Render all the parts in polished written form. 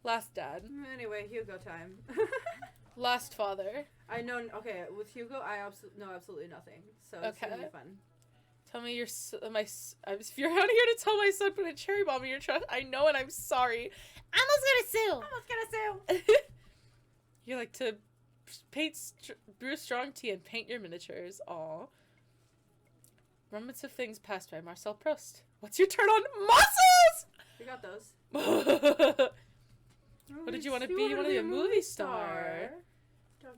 Last dad. Anyway, Hugo time. Last father. I know. Okay, with Hugo, I know absolutely nothing. So it's gonna be fun. Tell me if you're out here to tell my son put a cherry bomb in your truck, I know and I'm sorry. Almost gonna sue. You like to brew strong tea and paint your miniatures. Aw. Remembrance of Things passed by Marcel Proust. What's your turn on muscles? You got those. What did you want to be? You want to be a movie star.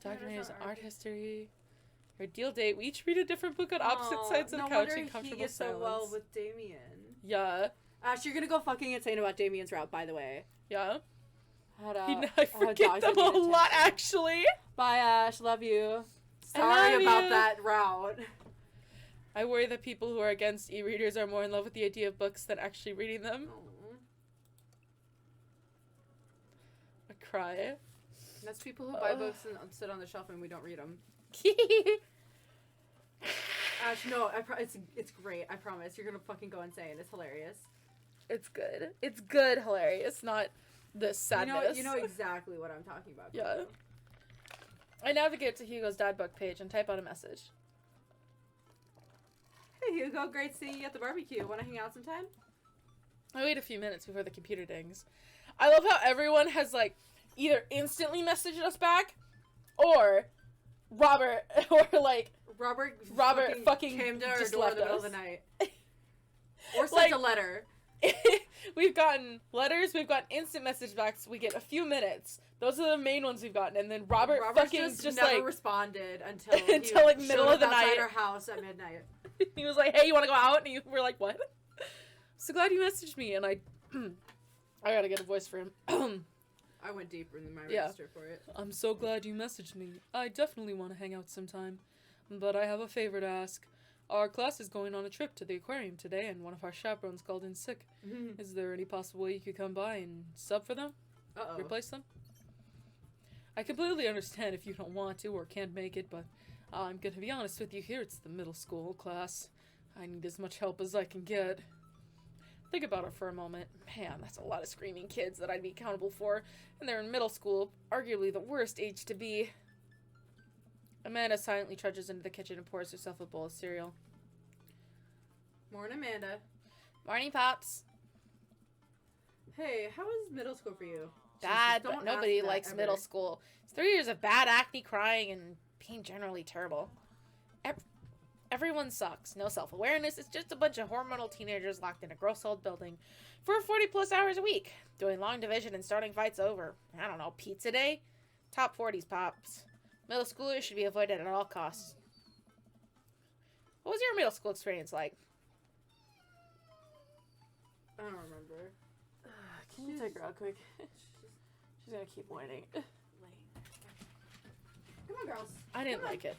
Documentaries, art history. Your deal date. We each read a different book on opposite sides of the couch in comfortable he gets silence. So well with Damien. Yeah. Ash, you're gonna go fucking insane about Damien's route, by the way. Yeah. I forget them a lot, actually. Bye, Ash. Love you. Sorry about that route. I worry that people who are against e-readers are more in love with the idea of books than actually reading them. Aww. I cry. That's people who buy books and sit on the shelf and we don't read them. Ash, no, it's great. I promise. You're gonna fucking go insane. It's hilarious. It's good. It's good, hilarious, not this sadness. You know exactly what I'm talking about. Yeah. I navigate to Hugo's dad book page and type out a message. Hey Hugo, great seeing you at the barbecue. Want to hang out sometime? I wait a few minutes before the computer dings. I love how everyone has, like, either instantly messaged us back, or Robert fucking came to our just door in left the middle us. of the night. Or sent a letter. We've gotten letters, we've gotten instant message backs, we get a few minutes. Those are the main ones we've gotten, and then Robert's just never like responded until like middle of the night outside our house at midnight. He was like, "Hey, you want to go out?" And we're like, "What?" So glad you messaged me, and I gotta get a voice for him. I went deeper in my register for it. I'm so glad you messaged me. I definitely want to hang out sometime, but I have a favor to ask. Our class is going on a trip to the aquarium today, and one of our chaperones called in sick. Is there any possible way you could come by and sub for them? Uh-oh. Replace them? I completely understand if you don't want to or can't make it, but I'm gonna be honest with you here, it's the middle school class. I need as much help as I can get. Think about it for a moment. Man, that's a lot of screaming kids that I'd be accountable for, and they're in middle school, arguably the worst age to be. Amanda silently trudges into the kitchen and pours herself a bowl of cereal. Morning, Amanda. Morning, Pops. Hey, how was middle school for you? Bad, but nobody likes middle school. It's 3 years of bad acne, crying, and being generally terrible. Everyone sucks. No self-awareness. It's just a bunch of hormonal teenagers locked in a gross old building for 40-plus hours a week, doing long division and starting fights over, I don't know, pizza day? Top 40s, Pops. Middle schoolers should be avoided at all costs. What was your middle school experience like? I don't remember. Can you take her out quick? She's gonna keep whining. Come on, girls. I didn't like it.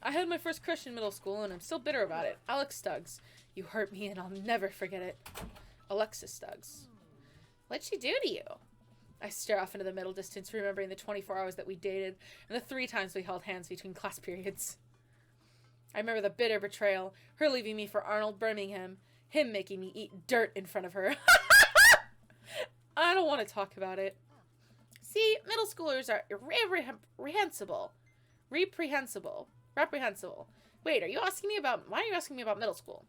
I had my first crush in middle school, and I'm still bitter about it. Alex Stuggs. You hurt me, and I'll never forget it. Alexis Stuggs. What'd she do to you? I stare off into the middle distance, remembering the 24 hours that we dated, and the 3 times we held hands between class periods. I remember the bitter betrayal, her leaving me for Arnold Birmingham, him making me eat dirt in front of her. I don't want to talk about it. See, middle schoolers are reprehensible. Wait, why are you asking me about middle school?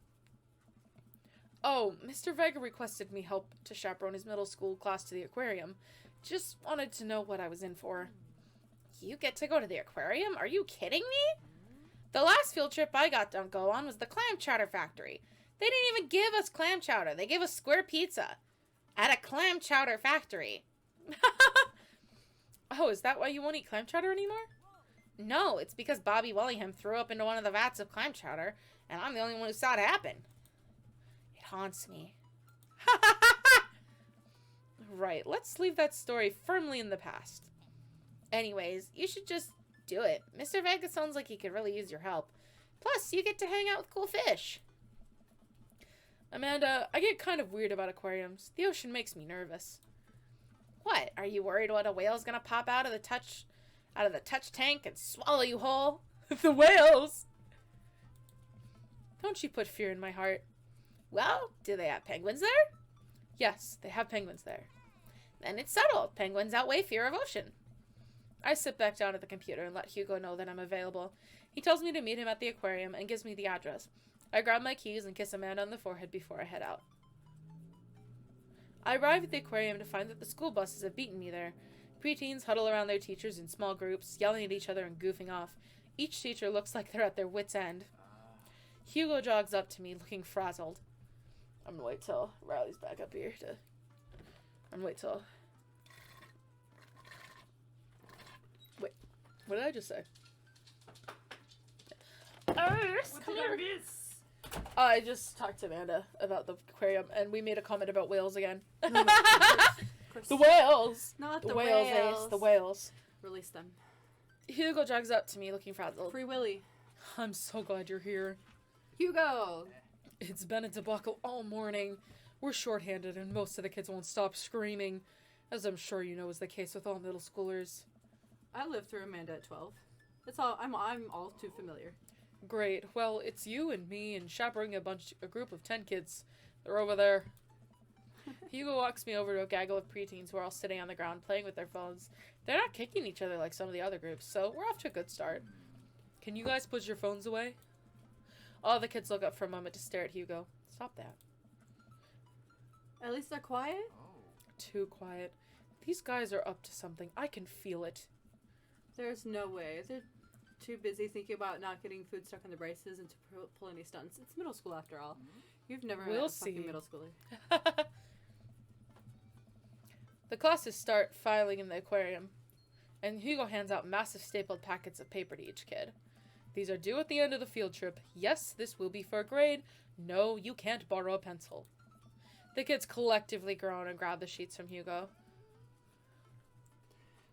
Oh, Mr. Vega requested me help to chaperone his middle school class to the aquarium. Just wanted to know what I was in for. You get to go to the aquarium? Are you kidding me? The last field trip I got to go on was the clam chowder factory. They didn't even give us clam chowder. They gave us square pizza. At a clam chowder factory. Oh, is that why you won't eat clam chowder anymore? No, it's because Bobby Wellingham threw up into one of the vats of clam chowder, and I'm the only one who saw it happen. It haunts me. Right, let's leave that story firmly in the past. Anyways, you should just do it. Mr. Vega sounds like he could really use your help. Plus, you get to hang out with cool fish. Amanda, I get kind of weird about aquariums. The ocean makes me nervous. What? Are you worried what a whale's gonna pop out of the touch tank and swallow you whole? The whales! Don't you put fear in my heart. Well, do they have penguins there? Yes, they have penguins there. Then it's settled. Penguins outweigh fear of ocean. I sit back down at the computer and let Hugo know that I'm available. He tells me to meet him at the aquarium and gives me the address. I grab my keys and kiss Amanda on the forehead before I head out. I arrive at the aquarium to find that the school buses have beaten me there. Preteens huddle around their teachers in small groups, yelling at each other and goofing off. Each teacher looks like they're at their wits' end. Hugo jogs up to me, looking frazzled. I'm gonna wait till Riley's back up here to... I'm gonna wait till... Wait, what did I just say? Come here. I just talked to Amanda about the aquarium, and we made a comment about whales again. The whales! Not The whales, Ace. The whales. Release them. Hugo jogs up to me, looking frazzled. Free Willy. I'm so glad you're here. Hugo! It's been a debacle all morning. We're shorthanded, and most of the kids won't stop screaming, as I'm sure you know is the case with all middle schoolers. I lived through Amanda at 12. It's all I'm all too familiar. Great. Well, it's you and me and chaperoning a group of 10 kids. They're over there. Hugo walks me over to a gaggle of preteens who are all sitting on the ground playing with their phones. They're not kicking each other like some of the other groups, so we're off to a good start. Can you guys put your phones away? All the kids look up for a moment to stare at Hugo. Stop that. At least they're quiet? Too quiet. These guys are up to something. I can feel it. There's no way. They're too busy thinking about not getting food stuck in the braces and to pull any stunts. It's middle school after all. You've never met a fucking middle schooler. The classes start filing in the aquarium, and Hugo hands out massive stapled packets of paper to each kid. These are due at the end of the field trip. Yes, this will be for a grade. No, you can't borrow a pencil. The kids collectively groan and grab the sheets from Hugo.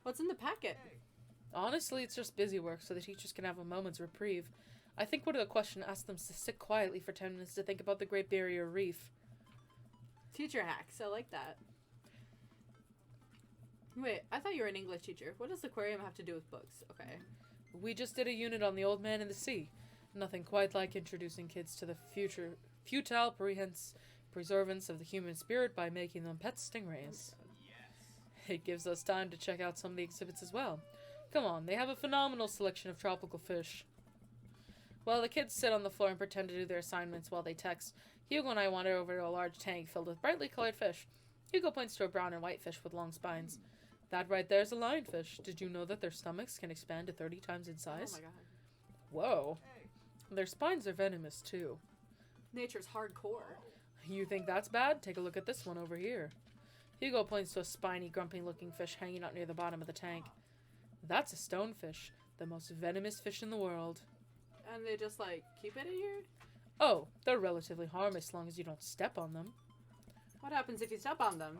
What's in the packet? Honestly, it's just busy work so the teachers can have a moment's reprieve. I think one of the questions asked them to sit quietly for 10 minutes to think about the Great Barrier Reef. Teacher hacks. I like that. Wait, I thought you were an English teacher. What does aquarium have to do with books? Okay. We just did a unit on the Old Man in the Sea. Nothing quite like introducing kids to the futile preservance of the human spirit by making them pet stingrays. It gives us time to check out some of the exhibits as well. Come on, they have a phenomenal selection of tropical fish. While the kids sit on the floor and pretend to do their assignments while they text, Hugo and I wander over to a large tank filled with brightly colored fish. Hugo points to a brown and white fish with long spines. That right there is a lionfish. Did you know that their stomachs can expand to 30 times in size? Oh my god. Whoa. Their spines are venomous too. Nature's hardcore. You think that's bad? Take a look at this one over here. Hugo points to a spiny, grumpy-looking fish hanging out near the bottom of the tank. That's a stonefish, the most venomous fish in the world. And they just, like, keep it in here? Oh, they're relatively harmless as long as you don't step on them. What happens if you step on them?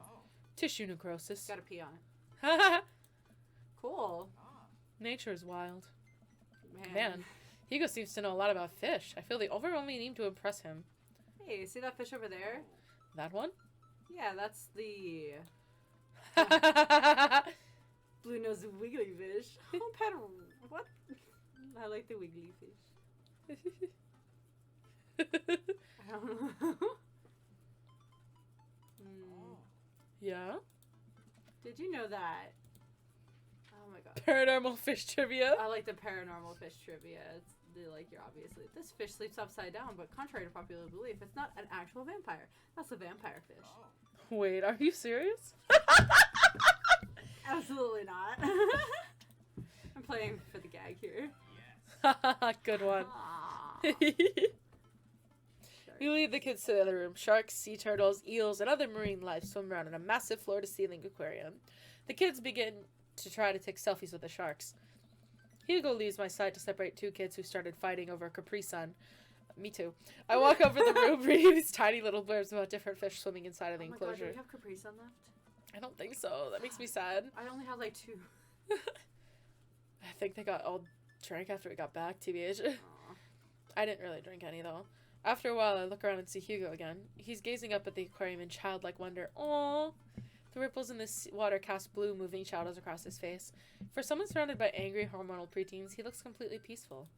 Tissue necrosis. Gotta pee on it. Haha. Cool. Nature is wild. Man. Man, Hugo seems to know a lot about fish. I feel the overwhelming need to impress him. Hey, see that fish over there? That one? Yeah, that's the blue-nosed wiggly fish. Oh, what? I like the wiggly fish. I don't know. Yeah? Did you know that? Oh my god. Paranormal fish trivia? I like the paranormal fish trivia. It's like you're obviously this fish sleeps upside down, but contrary to popular belief, it's not an actual vampire. That's a vampire fish. Wait, are you serious? Absolutely not. I'm playing for the gag here. Good one. We lead the kids to the other room. Sharks, sea turtles, eels, and other marine life swim around in a massive floor-to-ceiling aquarium. The kids begin to try to take selfies with the sharks. Hugo leaves my side to separate two kids who started fighting over a Capri Sun. Me too. I walk over the room reading these tiny little blurbs about different fish swimming inside of the enclosure. God, do we have Capri Sun left? I don't think so. That makes me sad. I only had like 2. I think they got all drank after we got back, TBH. I didn't really drink any, though. After a while, I look around and see Hugo again. He's gazing up at the aquarium in childlike wonder. Aww. The ripples in the water cast blue, moving shadows across his face. For someone surrounded by angry, hormonal preteens, he looks completely peaceful.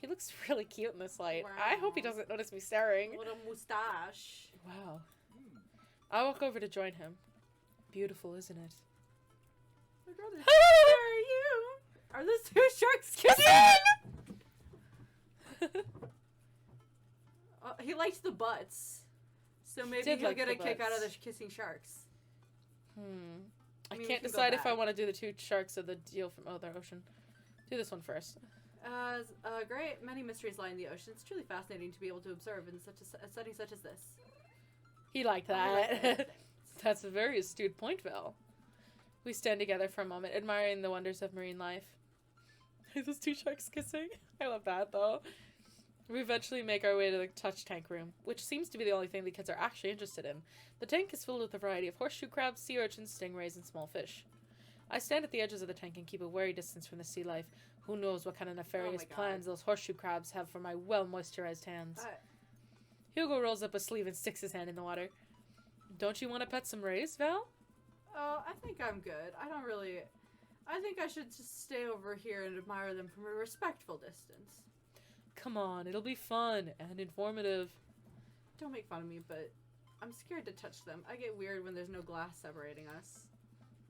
He looks really cute in this light. Wow. I hope he doesn't notice me staring. What a mustache. Wow. I walk over to join him. beautiful, isn't it? My brother, where are you? Are those two sharks kissing? He likes the butts. So maybe he'll get a kick out of the kissing sharks. I can't decide if I want to do the two sharks or the deal from Other Ocean. Do this one first. Great many mysteries lie in the ocean. It's truly fascinating to be able to observe in such a setting such as this. He liked that. That's a very astute point, Val. We stand together for a moment, admiring the wonders of marine life. Those two sharks kissing? I love that, though. We eventually make our way to the touch tank room, which seems to be the only thing the kids are actually interested in. The tank is filled with a variety of horseshoe crabs, sea urchins, stingrays, and small fish. I stand at the edges of the tank and keep a wary distance from the sea life. Who knows what kind of nefarious plans those horseshoe crabs have for my well-moisturized hands. Hugo rolls up a sleeve and sticks his hand in the water. Don't you want to pet some rays, Val? Oh, I think I'm good. I think I should just stay over here and admire them from a respectful distance. Come on, it'll be fun and informative. Don't make fun of me, but I'm scared to touch them. I get weird when there's no glass separating us.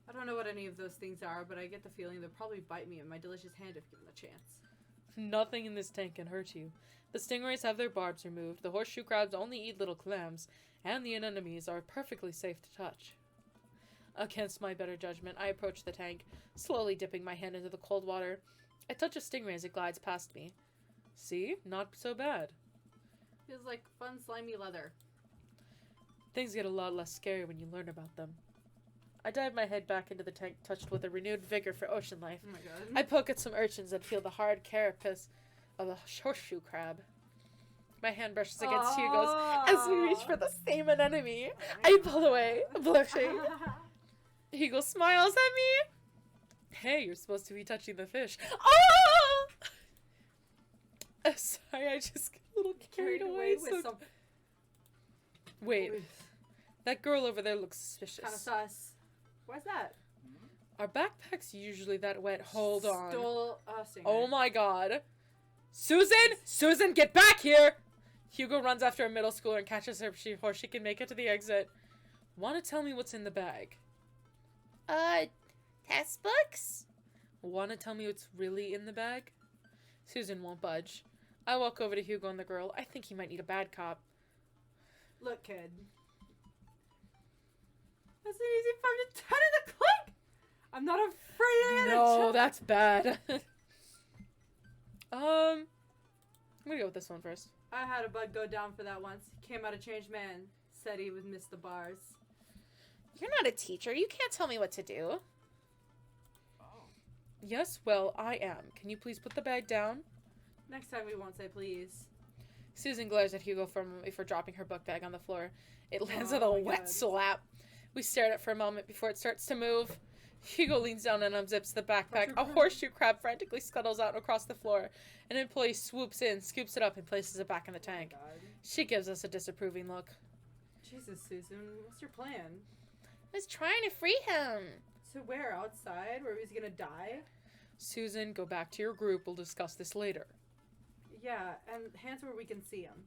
I don't know what any of those things are, but I get the feeling they'll probably bite me in my delicious hand if given the chance. Nothing in this tank can hurt you. The stingrays have their barbs removed, the horseshoe crabs only eat little clams, and the anemones are perfectly safe to touch. Against my better judgment, I approach the tank, slowly dipping my hand into the cold water. I touch a stingray as it glides past me. See? Not so bad. Feels like fun, slimy leather. Things get a lot less scary when you learn about them. I dive my head back into the tank, touched with a renewed vigor for ocean life. Oh my god. I poke at some urchins and feel the hard carapace of a horseshoe crab. My hand brushes against Hugo's as we reach for the same anemone. I pull away, blushing. Hugo smiles at me. Hey, you're supposed to be touching the fish. Oh! Sorry, I just got a little carried away. Wait, that girl over there looks suspicious. Kind of sus. Why's that? Are backpacks usually that wet? Hold on. Stole a stinger. Oh my god. Susan! Susan, get back here! Hugo runs after a middle schooler and catches her before she can make it to the exit. Want to tell me what's in the bag? Test books? Want to tell me what's really in the bag? Susan won't budge. I walk over to Hugo and the girl. I think he might need a bad cop. Look, kid. That's an easy 5 to 10 in the click! I'm not afraid of it! No, that's bad. I'm gonna go with this one first. I had a bug go down for that once. He came out a changed man. Said he would miss the bars. You're not a teacher. You can't tell me what to do. Oh. Yes, well, I am. Can you please put the bag down? Next time we won't say please. Susan glares at Hugo for dropping her book bag on the floor. It lands with a wet slap. We stare at it for a moment before it starts to move. Hugo leans down and unzips the backpack. A horseshoe crab frantically scuttles out across the floor. An employee swoops in, scoops it up, and places it back in the tank. She gives us a disapproving look. Jesus, Susan, what's your plan? I was trying to free him. So where? Outside? Where he's gonna die? Susan, go back to your group. We'll discuss this later. Yeah, and hands where we can see him.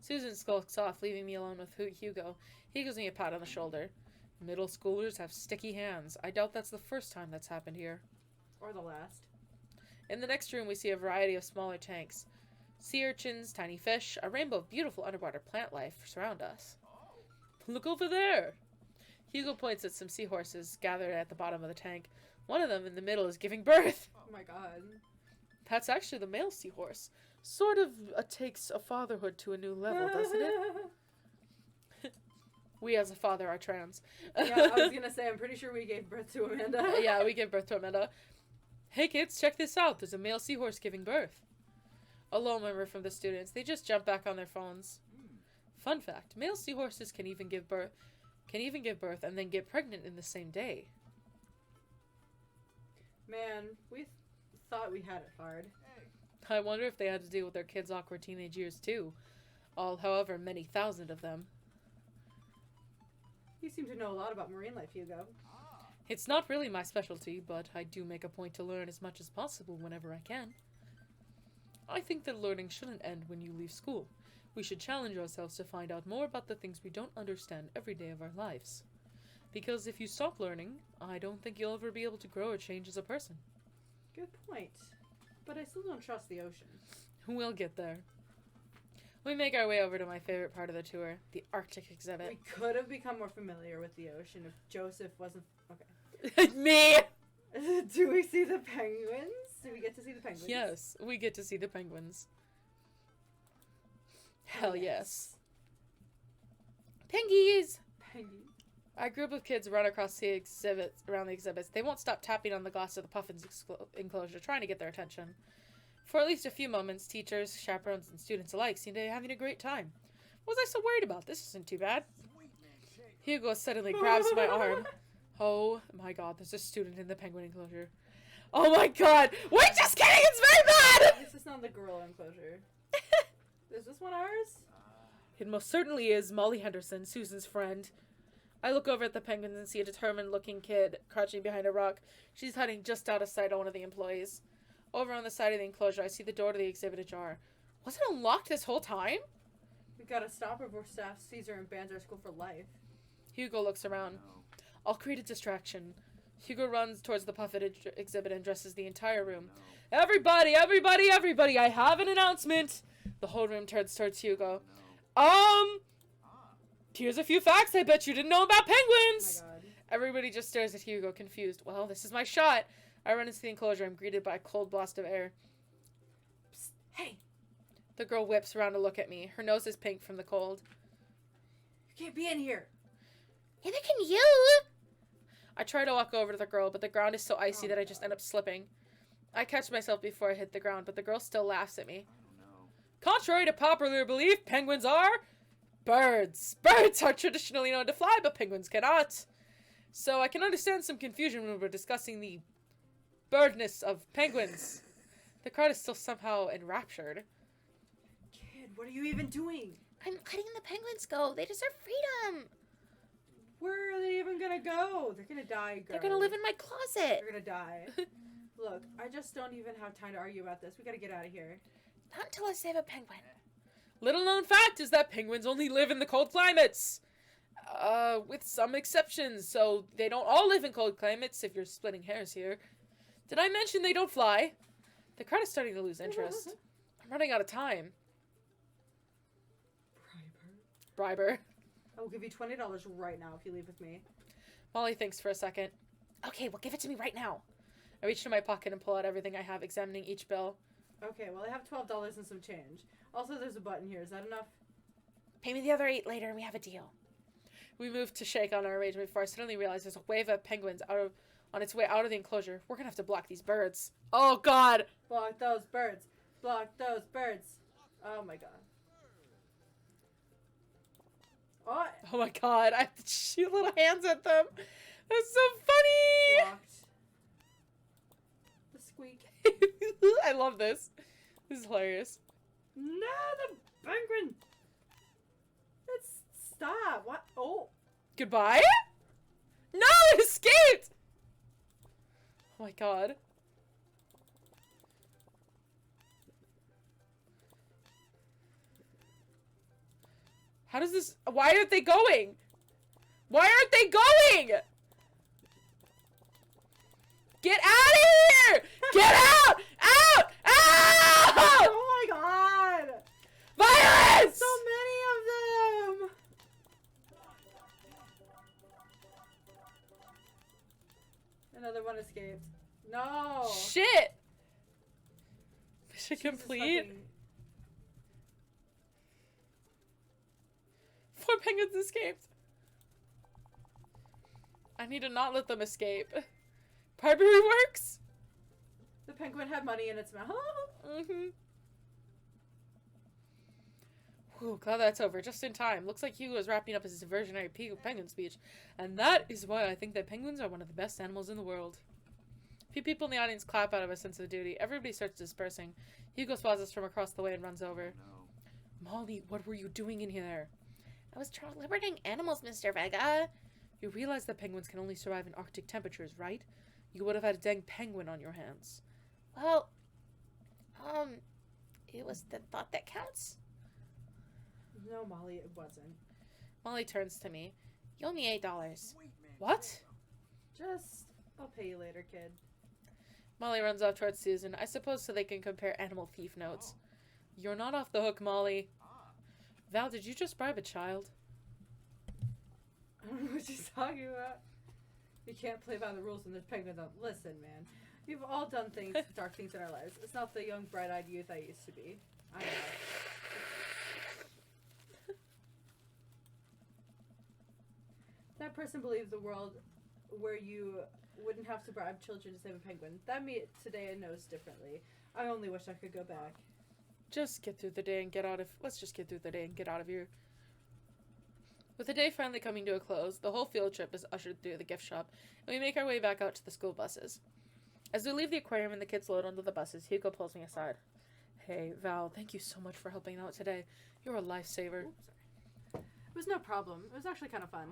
Susan skulks off, leaving me alone with Hugo. He gives me a pat on the shoulder. Middle schoolers have sticky hands. I doubt that's the first time that's happened here. Or the last. In the next room, we see a variety of smaller tanks. Sea urchins, tiny fish, a rainbow of beautiful underwater plant life surround us. Look over there! Hugo points at some seahorses gathered at the bottom of the tank. One of them in the middle is giving birth. Oh my god. That's actually the male seahorse. Sort of takes a fatherhood to a new level, doesn't it? We as a father are trans. Yeah, I was gonna say, I'm pretty sure we gave birth to Amanda. Yeah, we gave birth to Amanda. Hey kids, check this out. There's a male seahorse giving birth. A low murmur from the students. They just jump back on their phones. Fun fact, male seahorses can even give birth and then get pregnant in the same day. Man, we thought we had it hard. I wonder if they had to deal with their kids' awkward teenage years too. All, however, many thousand of them. You seem to know a lot about marine life, Hugo. It's not really my specialty, but I do make a point to learn as much as possible whenever I can. I think that learning shouldn't end when you leave school. We should challenge ourselves to find out more about the things we don't understand every day of our lives. Because if you stop learning, I don't think you'll ever be able to grow or change as a person. Good point. But I still don't trust the ocean. We'll get there. We make our way over to my favorite part of the tour, the Arctic exhibit. We could have become more familiar with the ocean if Joseph wasn't... Okay. Me! Do we see the penguins? Do we get to see the penguins? Yes, we get to see the penguins. Hell yes. Pengies! Penguins. A group of kids run across the exhibits, around the exhibits. They won't stop tapping on the glass of the puffins enclosure, trying to get their attention. For at least a few moments, teachers, chaperones, and students alike seem to be having a great time. What was I so worried about? This isn't too bad. Hugo suddenly grabs my arm. Oh my god, there's a student in the penguin enclosure. Oh my god! Wait, just kidding! It's very bad! This is not the gorilla enclosure. Is this one ours? It most certainly is Molly Henderson, Susan's friend. I look over at the penguins and see a determined-looking kid crouching behind a rock. She's hiding just out of sight of one of the employees. Over on the side of the enclosure, I see the door to the exhibit ajar. Was it unlocked this whole time? We gotta stop her before staff sees her and bans our school for life. Hugo looks around. I'll create a distraction. Hugo runs towards the puppet exhibit and dresses the entire room. Everybody, everybody, everybody, I have an announcement! The whole room turns towards Hugo. Here's a few facts I bet you didn't know about penguins! Oh my god. Everybody just stares at Hugo, confused. Well, this is my shot. I run into the enclosure. I'm greeted by a cold blast of air. Psst, hey! The girl whips around to look at me. Her nose is pink from the cold. You can't be in here! Neither can you! I try to walk over to the girl, but the ground is so icy that I just end up slipping. I catch myself before I hit the ground, but the girl still laughs at me. Contrary to popular belief, penguins are birds. Birds are traditionally known to fly, but penguins cannot. So I can understand some confusion when we're discussing the birdness of penguins. The crowd is still somehow enraptured. Kid, what are you even doing? I'm letting the penguins go. They deserve freedom. Where are they even gonna go? They're gonna die, girl. They're gonna live in my closet. They're gonna die. Look, I just don't even have time to argue about this. We gotta get out of here. Not until I save a penguin. Little known fact is that penguins only live in the cold climates. With some exceptions. So they don't all live in cold climates, if you're splitting hairs here. Did I mention they don't fly? The crowd is starting to lose interest. I'm running out of time. Briber. I will give you $20 right now if you leave with me. Molly thinks for a second. Okay, well, give it to me right now. I reach into my pocket and pull out everything I have, examining each bill. Okay, well, I have $12 and some change. Also, there's a button here. Is that enough? Pay me the other $8 later and we have a deal. We move to shake on our arrangement before I suddenly realize there's a wave of penguins on its way out of the enclosure. We're gonna have to block these birds. Oh, God! Block those birds. Block those birds. Oh, my God. Oh, Oh my god, I have to shoot little hands at them. That's so funny! blocked. The squeak. I love this. This is hilarious. No, the penguin! Let's stop. What? Oh. Goodbye? No, it escaped! Oh my god. How does this... Why aren't they going? Why aren't they going? Get out of here! Get out! Out! Out! Oh my god! Violence! So many of them! Another one escaped. No! Shit! Mission Jesus complete. fucking- 4 penguins escaped. I need to not let them escape. Bribery works? The penguin had money in its mouth. Mm-hmm. Whew, glad that's over. Just in time. Looks like Hugo is wrapping up his diversionary penguin speech. And that is why I think that penguins are one of the best animals in the world. A few people in the audience clap out of a sense of duty. Everybody starts dispersing. Hugo spots us from across the way and runs over. Molly, what were you doing in here? I was liberating animals, Mr. Vega. You realize that penguins can only survive in Arctic temperatures, right? You would have had a dang penguin on your hands. Well, it was the thought that counts. No, Molly, it wasn't. Molly turns to me. You owe me $8. What? Just, I'll pay you later, kid. Molly runs off towards Susan, I suppose so they can compare animal thief notes. You're not off the hook, Molly. Val, did you just bribe a child? I don't know what she's talking about. You can't play by the rules when there's penguins on. Listen, man. We've all done things, dark things in our lives. It's not the young, bright-eyed youth I used to be. I know. That person believes the world where you wouldn't have to bribe children to save a penguin. That me today knows differently. I only wish I could go back. Just get through the day and get out of... Let's just get through the day and get out of here. With the day finally coming to a close, the whole field trip is ushered through the gift shop, and we make our way back out to the school buses. As we leave the aquarium and the kids load onto the buses, Hugo pulls me aside. Hey, Val, thank you so much for helping out today. You're a lifesaver. Oops, sorry. It was no problem. It was actually kind of fun.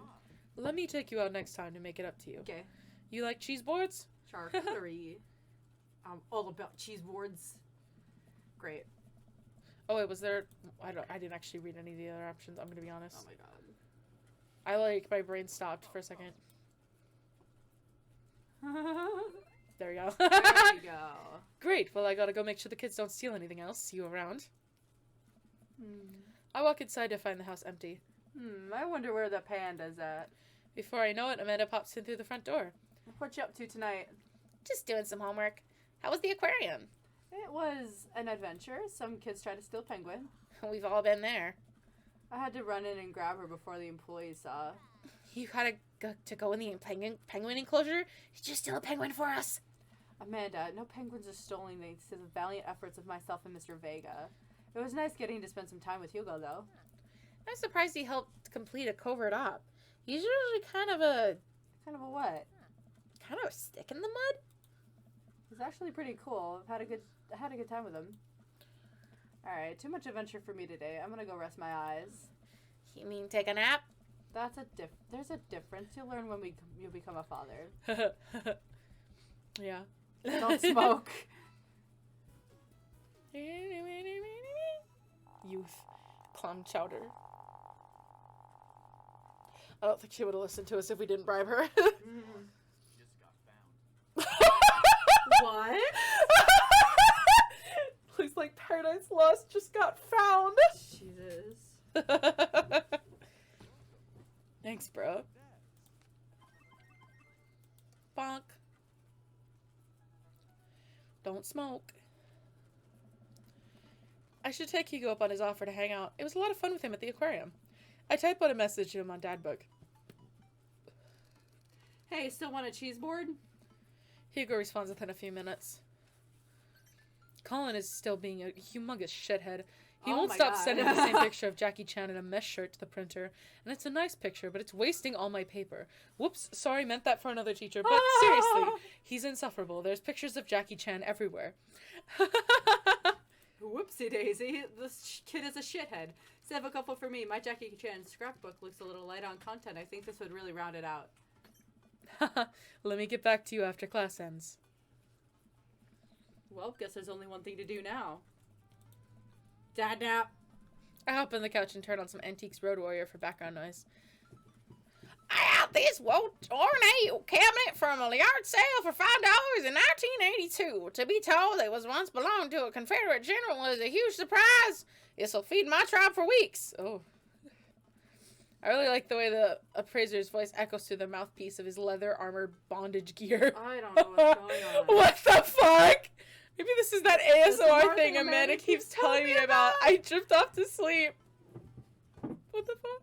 Let me take you out next time to make it up to you. Okay. You like cheese boards? Charcuterie. I'm all about cheese boards. Great. Oh wait, was there... I didn't actually read any of the other options, I'm gonna be honest. Oh my god. My brain stopped for a second. There we go. There you go. Great, well I gotta go make sure the kids don't steal anything else. See you around. Hmm. I walk inside to find the house empty. I wonder where the panda's at. Before I know it, Amanda pops in through the front door. What you up to tonight? Just doing some homework. How was the aquarium? It was an adventure. Some kids tried to steal a penguin. We've all been there. I had to run in and grab her before the employees saw. You gotta go in the penguin enclosure? Did you steal a penguin for us? Amanda, no penguins are stolen thanks to the valiant efforts of myself and Mr. Vega. It was nice getting to spend some time with Hugo, though. I'm surprised he helped complete a covert op. He's usually kind of a what? Kind of a stick in the mud? He's actually pretty cool. I had a good time with him. Alright, too much adventure for me today. I'm gonna go rest my eyes. You mean take a nap? There's a difference. You'll learn when you become a father. Yeah. Don't smoke. Youth. Clam chowder. I don't think she would have listened to us if we didn't bribe her. Just got found. What? Looks like Paradise Lost just got found. Jesus. Thanks, bro. Bonk. Don't smoke. I should take Hugo up on his offer to hang out. It was a lot of fun with him at the aquarium. I type out a message to him on Dadbook. Hey, still want a cheese board? Hugo responds within a few minutes. Colin is still being a humongous shithead. He won't stop sending the same picture of Jackie Chan in a mesh shirt to the printer. And it's a nice picture, but it's wasting all my paper. Whoops, sorry, meant that for another teacher. But seriously, he's insufferable. There's pictures of Jackie Chan everywhere. Whoopsie daisy, this kid is a shithead. Save a couple for me. My Jackie Chan scrapbook looks a little light on content. I think this would really round it out. Let me get back to you after class ends. Well, guess there's only one thing to do now. Dad nap. I hop on the couch and turn on some Antiques Road Warrior for background noise. I have this ornate cabinet from a yard sale for $5 in 1982. To be told it was once belonged to a Confederate general was a huge surprise. This'll feed my tribe for weeks. Oh. I really like the way the appraiser's voice echoes through the mouthpiece of his leather armored bondage gear. I don't know what's going on. What the fuck? Maybe this is that That's the ASMR one thing Amanda keeps telling me about. I drift off to sleep. What the fuck?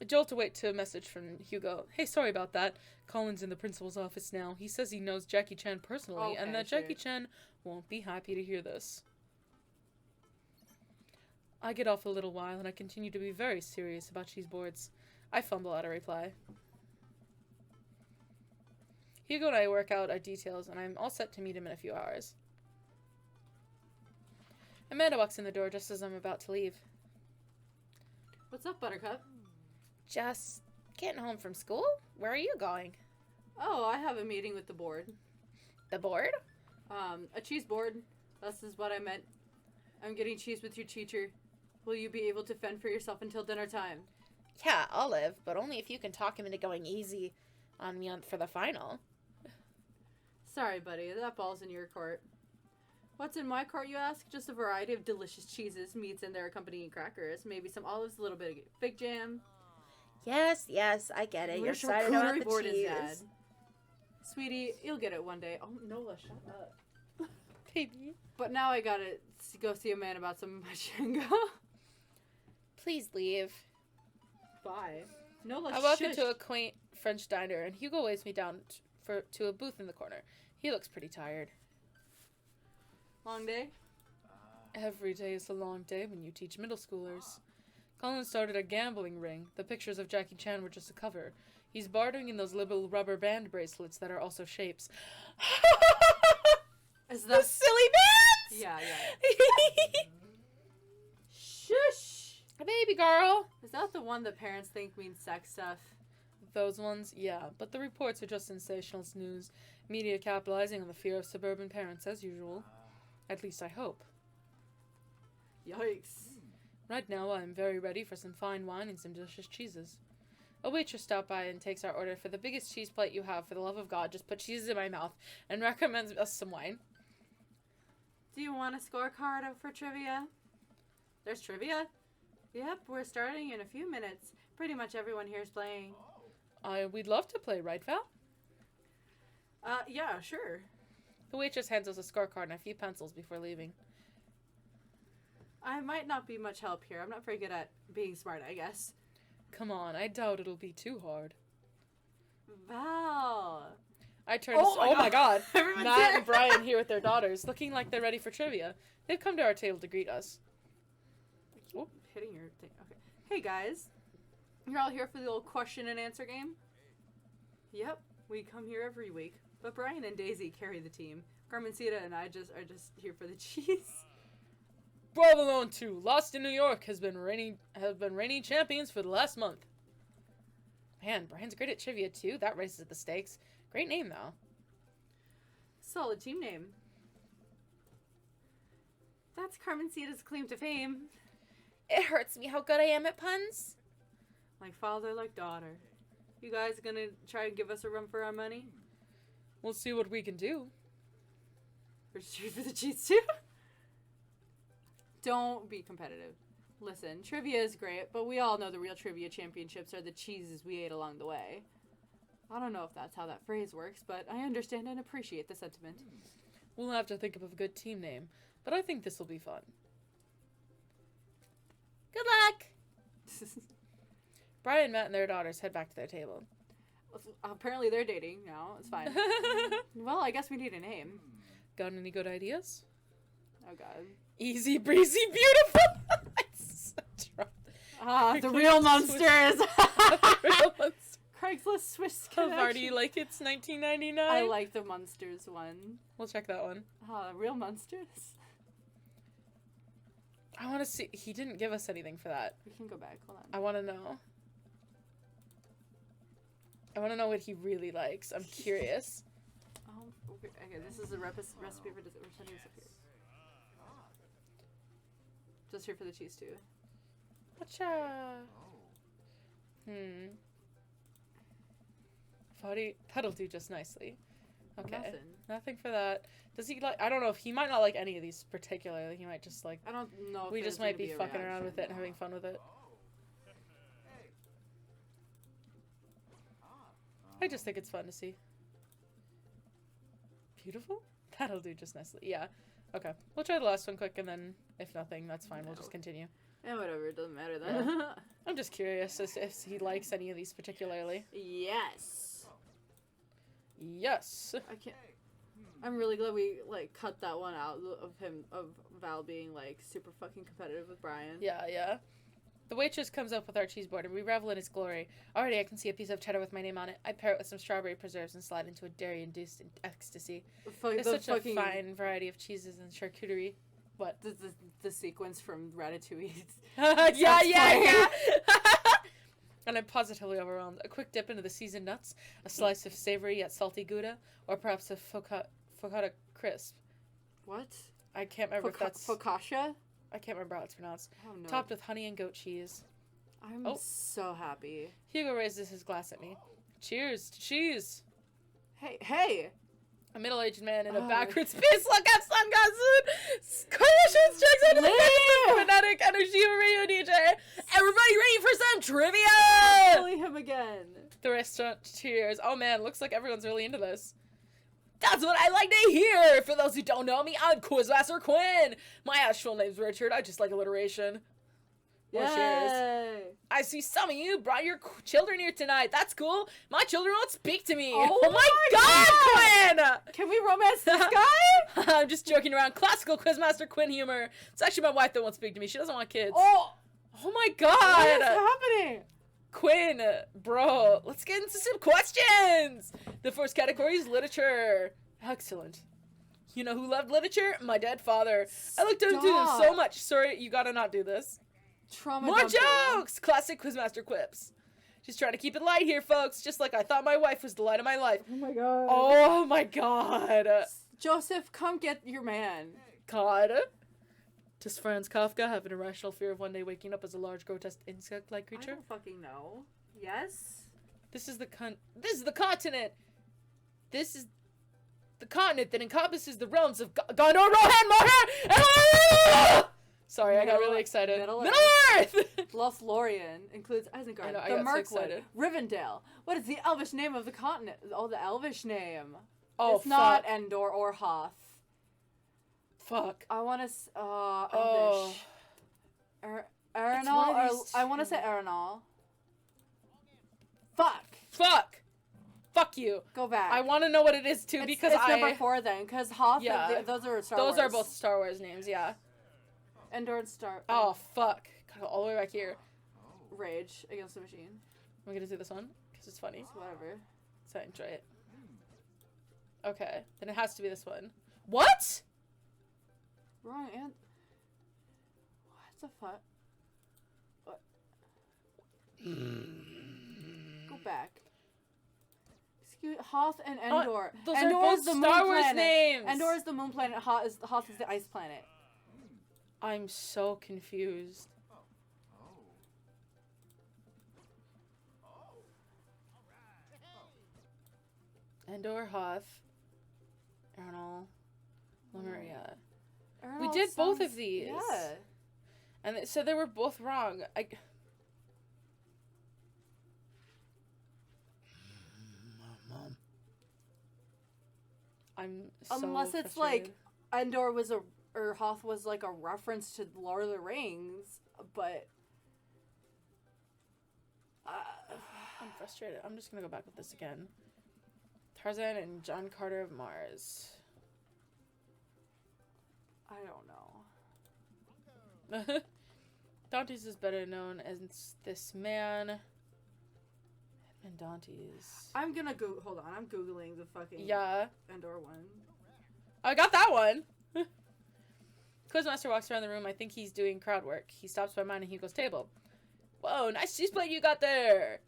I jolt awake to a message from Hugo. Hey, sorry about that. Colin's in the principal's office now. He says he knows Jackie Chan personally, and that Jackie Chan won't be happy to hear this. I get off a little while, and I continue to be very serious about cheese boards. I fumble out a reply. Hugo and I work out our details, and I'm all set to meet him in a few hours. Amanda walks in the door just as I'm about to leave. What's up, Buttercup? Just getting home from school? Where are you going? Oh, I have a meeting with the board. The board? A cheese board. This is what I meant. I'm getting cheese with your teacher. Will you be able to fend for yourself until dinner time? Yeah, I'll live, but only if you can talk him into going easy on me for the final. Sorry, buddy. That ball's in your court. What's in my court, you ask? Just a variety of delicious cheeses, meats, and their accompanying crackers. Maybe some olives, a little bit of fig jam. Yes, I get it. Your You're excited about charcuterie the board is cheese. dead. Sweetie, you'll get it one day. Oh, Nola, shut up. Baby. But now I gotta go see a man about some machinga. Please leave. Bye. Nola, I walk shush. into a quaint French diner, and Hugo waves me down to a booth in the corner. He looks pretty tired. Long day? Every day is a long day when you teach middle schoolers. Colin started a gambling ring. The pictures of Jackie Chan were just a cover. He's bartering in those little rubber band bracelets that are also shapes. Is The silly bands! Yeah. Shush! Baby girl! Is that the one that parents think means sex stuff? Those ones, yeah. But the reports are just sensational news. Media capitalizing on the fear of suburban parents, as usual. At least I hope. Yikes. Right now, I'm very ready for some fine wine and some delicious cheeses. A waitress stopped by and takes our order for the biggest cheese plate you have. For the love of God, just put cheeses in my mouth and recommends us some wine. Do you want a scorecard for trivia? There's trivia? Yep, we're starting in a few minutes. Pretty much everyone here is playing. We'd love to play, right, Val? Yeah, sure. The waitress hands us a scorecard and a few pencils before leaving. I might not be much help here. I'm not very good at being smart, I guess. Come on, I doubt it'll be too hard. Val. I turn oh my god. Everyone's Matt here. and Brian here with their daughters, looking like they're ready for trivia. They've come to our table to greet us. I keep hitting your thing. Okay. Hey, guys. You're all here for the old question and answer game? Yep, we come here every week. But Brian and Daisy carry the team. Carmencita and I are just here for the cheese. Provolone 2, Lost in New York, have been reigning champions for the last month. Man, Brian's great at trivia too. That raises the stakes. Great name though. Solid team name. That's Carmencita's claim to fame. It hurts me how good I am at puns. Like father, like daughter. You guys gonna try and give us a run for our money? We'll see what we can do. We're just here for the cheese too? Don't be competitive. Listen, trivia is great, but we all know the real trivia championships are the cheeses we ate along the way. I don't know if that's how that phrase works, but I understand and appreciate the sentiment. We'll have to think of a good team name, but I think this will be fun. Good luck! Brian, Matt, and their daughters head back to their table. Apparently they're dating now. It's fine. Well, I guess we need a name. Got any good ideas? Oh, God. Easy breezy beautiful. It's such The real monsters. The real monsters. Craigslist Swiss How connection. far do you like it's 1999? I like the monsters one. We'll check that one. Real monsters. I want to see. He didn't give us anything for that. We can go back. Hold on. I want to know. I want to know what he really likes. I'm curious. Okay, this is a recipe for dessert. We're sending this up here. Just here for the cheese, too. Whatcha? That'll do just nicely. Okay. Nothing for that. Does he like? I don't know if he might not like any of these particularly. He might just like. I don't know. If We there's just might gonna be a fucking around reaction. with it and having fun with it. I just think it's fun to see. Beautiful? That'll do just nicely. Yeah. Okay. We'll try the last one quick, and then if nothing, that's fine. We'll just continue. Yeah, whatever. It doesn't matter then. I'm just curious if he likes any of these particularly. Yes. Yes. I can't. I'm really glad we cut that one out of Val being super fucking competitive with Brian. Yeah. The waitress comes up with our cheese board, and we revel in its glory. Already I can see a piece of cheddar with my name on it. I pair it with some strawberry preserves and slide into a dairy-induced ecstasy. There's such a fine variety of cheeses and charcuterie. What? The sequence from Ratatouille. yeah. And I'm positively overwhelmed. A quick dip into the seasoned nuts, a slice of savory yet salty Gouda, or perhaps a focaccia crisp. What? I can't remember if that's... Focaccia? I can't remember how it's pronounced. Oh, no. Topped with honey and goat cheese. I'm Oh. so happy. Hugo raises his glass at me. Cheers to cheese. Hey! A middle-aged man in a Oh. backwards space lookout sunglasses. Carnations checks into the kinetic energy radio DJ. Everybody ready for some trivia? Bully him again. The restaurant cheers. Oh man, looks like everyone's really into this. That's what I like to hear! For those who don't know me, I'm Quizmaster Quinn! My actual name's Richard, I just like alliteration. Well, cheers. Yay! I see some of you brought your children here tonight. That's cool. My children won't speak to me. Oh my god, Quinn! Can we romance this guy? I'm just joking around. Classical Quizmaster Quinn humor. It's actually my wife that won't speak to me. She doesn't want kids. Oh! Oh my What is god! happening? Quinn, bro, let's get into some questions! The first category is literature. Excellent. You know who loved literature? My dead father. I looked up to him so Stop. much. Sorry, you gotta not do this. Trauma More dumping. jokes! Classic Quizmaster quips. Just trying to keep it light here, folks. Just like I thought my wife was the light of my life. Oh my god. Oh my god. Joseph, come get your man. God. Does Franz Kafka have an irrational fear of one day waking up as a large, grotesque insect-like I creature? don't fucking know. Yes? This is the continent. This is the continent that encompasses the realms of Gondor, Rohan, Moher, and Sorry, I got really excited. Middle Earth! Lothlorien includes Isengard, I know, I the got so Mirkwood, excited. Rivendell. What is the elvish name of the continent? Oh, the elvish name. Oh, it's not fuck. Endor or Hoth. Fuck. I want to. Oh. Elvish. one Arenal, of or these I want to two. say Aranal. Fuck. Fuck. Fuck you. Go back. I want to know what it is too because it's I. number 4 then, because Hoth. Yeah. And those are Star Those Wars. are both Star Wars names, yeah. Endor and Star. Oh fuck. Gotta go all the way back here. Rage Against the Machine. We're gonna do this one because it's funny. It's whatever. So I enjoy it. Okay, then it has to be this one. What? Wrong and. What the fuck? What? Go back. Excuse Hoth and Endor. Those Endor are both is the Star moon Wars planet. names. Endor is the moon planet. Hoth is the ice planet. I'm so confused. Endor, Hoth, Arnold, Lemuria. We Aranal did both sounds- of these. Yeah. And so they were both wrong. I'm so Unless it's frustrated. like Endor was or Hoth was like a reference to Lord of the Rings, but I'm frustrated. I'm just gonna go back with this again. Tarzan and John Carter of Mars. I don't know. Dante's is better known as this man. Edmund Dante's. I'm gonna go. Hold on, I'm googling the fucking Yeah. Endor one. I got that one. Quizmaster walks around the room. I think he's doing crowd work. He stops by mine and Hugo's table. Whoa, nice cheese plate you got there.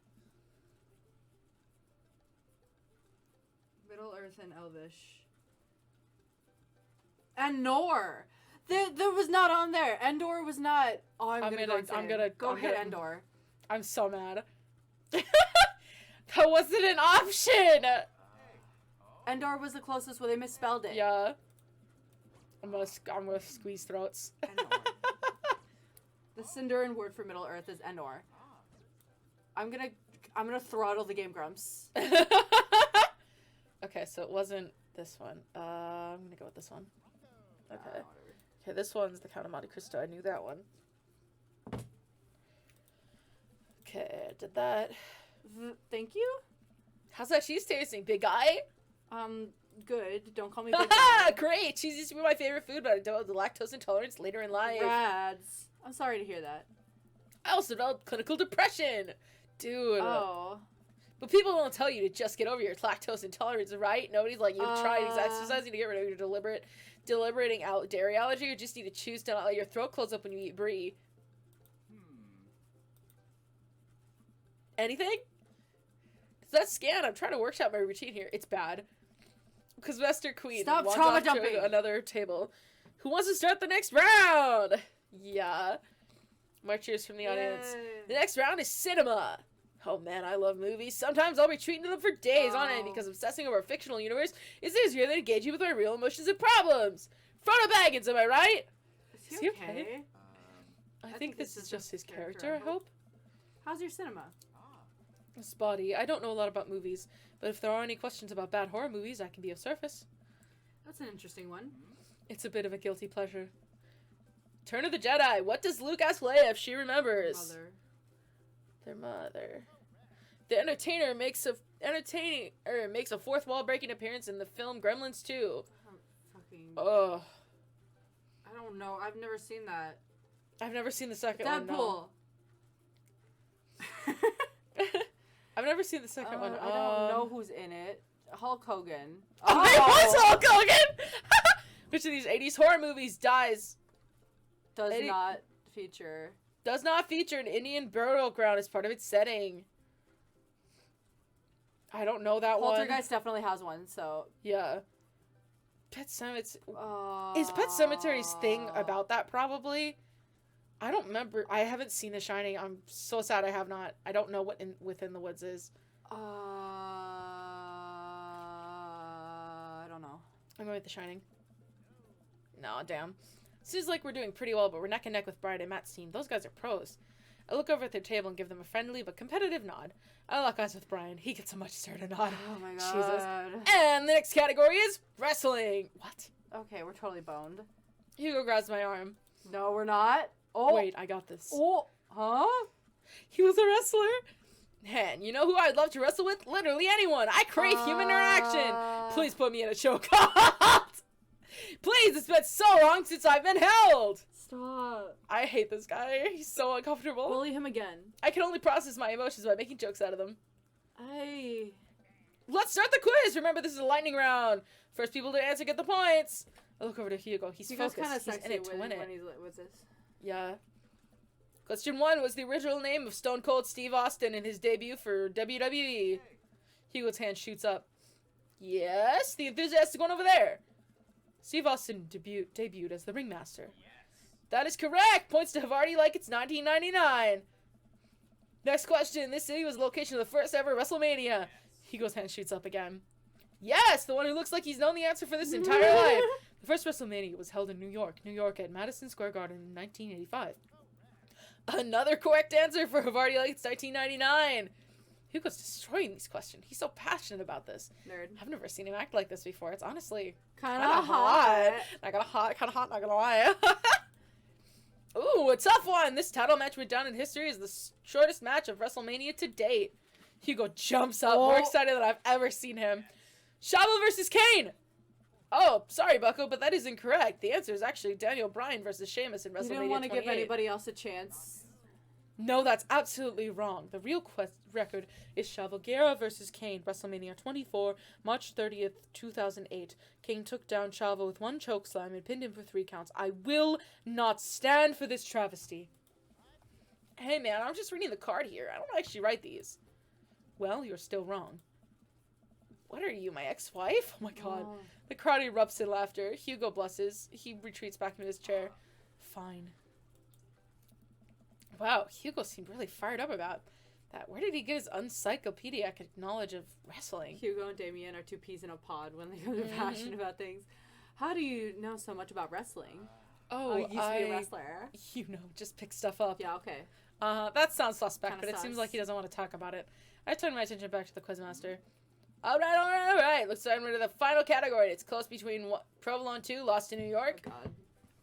Middle Earth and Elvish. And Nor. There was not on there. Endor was not. Oh, I'm gonna go insane. Go hit Endor. I'm so mad. That wasn't an option. Endor was the closest where they misspelled it. Yeah. I'm gonna squeeze throats. Endor. The Sindarin word for Middle Earth is Endor. I'm gonna throttle the Game Grumps. Okay, so it wasn't this one. I'm gonna go with this one. Okay. Whatever. Okay, this one's the Count of Monte Cristo. I knew that one. Okay, I did that. Thank you. How's that cheese tasting, big guy? Good. Don't call me big guy. Great! Cheese used to be my favorite food, but I developed lactose intolerance later in life. Rads. I'm sorry to hear that. I also developed clinical depression. Dude. Oh. But people don't tell you to just get over your lactose intolerance, right? Nobody's like, you've tried Uh. exercising to get rid of your deliberating dairy allergy. You just need to choose to not let your throat close up when you eat brie. Anything? Does that scan? I'm trying to workshop my routine here. It's bad. Because Master Queen Stop wants trauma off to dumping. another table. Who wants to start the next round? Yeah. More cheers from the audience. Yay. The next round is cinema. Oh man, I love movies. Sometimes I'll be treating to them for days on end because obsessing over a fictional universe is easier than engaging with my real emotions and problems. Frodo Baggins, am I right? Is he okay? I think this is just his character, I hope. How's your cinema? Spotty. I don't know a lot about movies, but if there are any questions about bad horror movies, I can be of service. That's an interesting one. It's a bit of a guilty pleasure. Turn of the Jedi. What does Luke ask Leia if she remembers? Mother. Their mother. The entertainer makes a fourth wall breaking appearance in the film Gremlins 2. Oh. I don't know. I've never seen that. I've never seen the second one. Deadpool. No. I've never seen the second one. I don't know who's in it. Hulk Hogan. Oh, it was Hulk Hogan! Which of these 80s horror movies does not feature an Indian burial ground as part of its setting? I don't know that one. Poltergeist definitely has one, so... Yeah. Pet Sematary... Is Pet Sematary's thing about that, probably? I don't remember. I haven't seen The Shining. I'm so sad I have not. I don't know what Within the Woods is. I don't know. I'm going with The Shining. No, damn. Seems like we're doing pretty well, but we're neck and neck with Brian and Matt's team. Those guys are pros. I look over at their table and give them a friendly but competitive nod. I lock eyes with Brian. He gets a much sterner nod. Oh my god. Jesus. And the next category is wrestling. What? Okay, we're totally boned. Hugo grabs my arm. No, we're not. Oh. Wait, I got this. Oh. Huh? He was a wrestler? Man, you know who I'd love to wrestle with? Literally anyone. I crave human interaction. Please put me in a chokehold. Please, it's been so long since I've been held. Stop. I hate this guy. He's so uncomfortable. Bully him again. I can only process my emotions by making jokes out of them. Hey. Let's start the quiz. Remember, this is a lightning round. First people to answer get the points. I look over to Hugo. He's focused. Kind of He's in it to win it. when he's with this. Yeah. Question 1 was the original name of Stone Cold Steve Austin in his debut for WWE. Hugo's hand shoots up. Yes, the enthusiastic one over there. Steve Austin debuted as the ringmaster. That is correct. Points to Havarti like it's 1999. Next question. This city was the location of the first ever WrestleMania. Hugo's hand shoots up again. Yes, the one who looks like he's known the answer for this entire life. The first WrestleMania was held in New York at Madison Square Garden in 1985. Another correct answer for Havarti like it's 1999. Hugo's destroying these questions. He's so passionate about this. Nerd. I've never seen him act like this before. It's honestly kind of hot. Kind of hot, not gonna lie. Ooh, a tough one. This title match went down in history as the shortest match of WrestleMania to date. Hugo jumps up, more excited than I've ever seen him. Shavo versus Kane. Oh, sorry, Bucko, but that is incorrect. The answer is actually Daniel Bryan versus Sheamus in WrestleMania 28. You didn't want to give anybody else a chance. No, that's absolutely wrong. The real record is Chavo Guerrero versus Kane, WrestleMania 24, March 30th, 2008. Kane took down Chavo with one chokeslam and pinned him for 3 counts. I will not stand for this travesty. Hey, man, I'm just reading the card here. I don't actually write these. Well, you're still wrong. What are you, my ex-wife? Oh, my God. Oh. The crowd erupts in laughter. Hugo blushes. He retreats back into his chair. Fine. Wow, Hugo seemed really fired up about that. Where did he get his encyclopedic knowledge of wrestling? Hugo and Damien are 2 peas in a pod when they go to passion about things. How do you know so much about wrestling? Oh, you used to be a wrestler. You know, just pick stuff up. Yeah, okay. That sounds suspect, Kinda but sus. it seems like he doesn't want to talk about it. I turn my attention back to the quizmaster. All right. Let's start into the final category. It's close between Provolone 2, Lost in New York. Oh, God.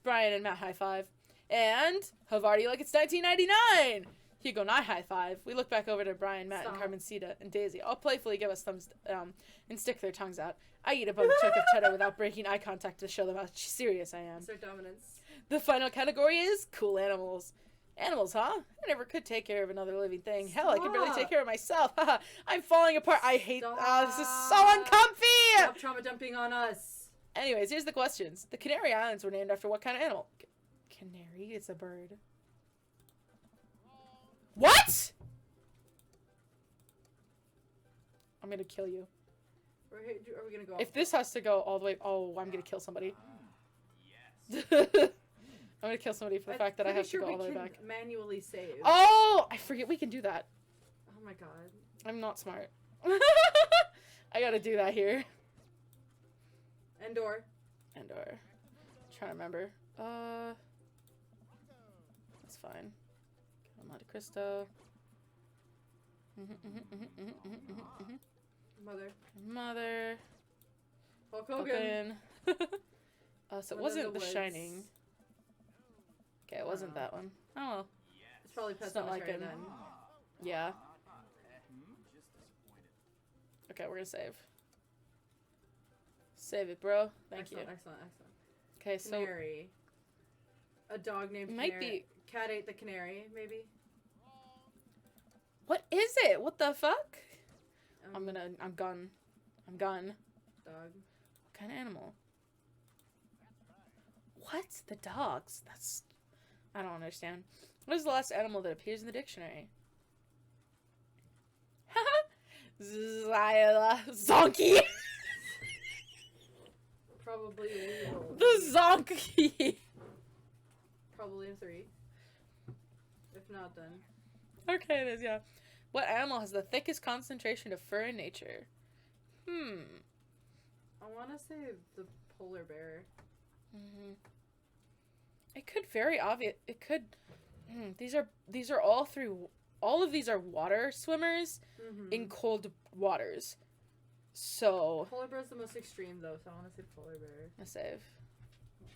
Brian and Matt high five. And Havarti like it's 1999. Hugo and I high five. We look back over to Brian, Matt, and Carmencita and Daisy. All playfully give us thumbs and stick their tongues out. I eat a bone chunk of cheddar without breaking eye contact to show them how serious I am. Assert dominance. The final category is cool animals. Animals, huh? I never could take care of another living thing. Hell, I can barely take care of myself. I'm falling apart. I hate this is so uncomfy. Stop trauma dumping on us. Anyways, here's the questions. The Canary Islands were named after what kind of animal? Canary is a bird. What? I'm gonna kill you. Are we gonna go? If this has to go all the way, I'm gonna kill somebody. Yes. I'm gonna kill somebody for the fact that I have to go all the way back. Manually save. Oh! I forget we can do that. Oh my god. I'm not smart. I gotta do that here. Endor. Trying to remember. That's fine. Monte Cristo. Mother. Hulk Hogan. So it wasn't The Shining. Okay, it wasn't that one. Oh well. It's probably Pet It's not like Sematary him. then. Yeah. Just disappointed. Okay, we're gonna save. Save it, bro. Thank you. Excellent. Okay, so Canary. A dog named Might Canary. Cat ate the canary, maybe? what is it? What the fuck? Um, I'm gone. Dog. What kind of animal? What? The dogs? That's... I don't understand. What is the last animal that appears in the dictionary? Zonkey! Probably a wheel. The zonkey! Probably a 3. If not, then. Okay, it is, yeah. What animal has the thickest concentration of fur in nature? I want to say the polar bear. It could very obvious. It could. These are all through. All of these are water swimmers in cold waters. So. Polar bear's the most extreme though, so I want to say polar bear. A save. Oh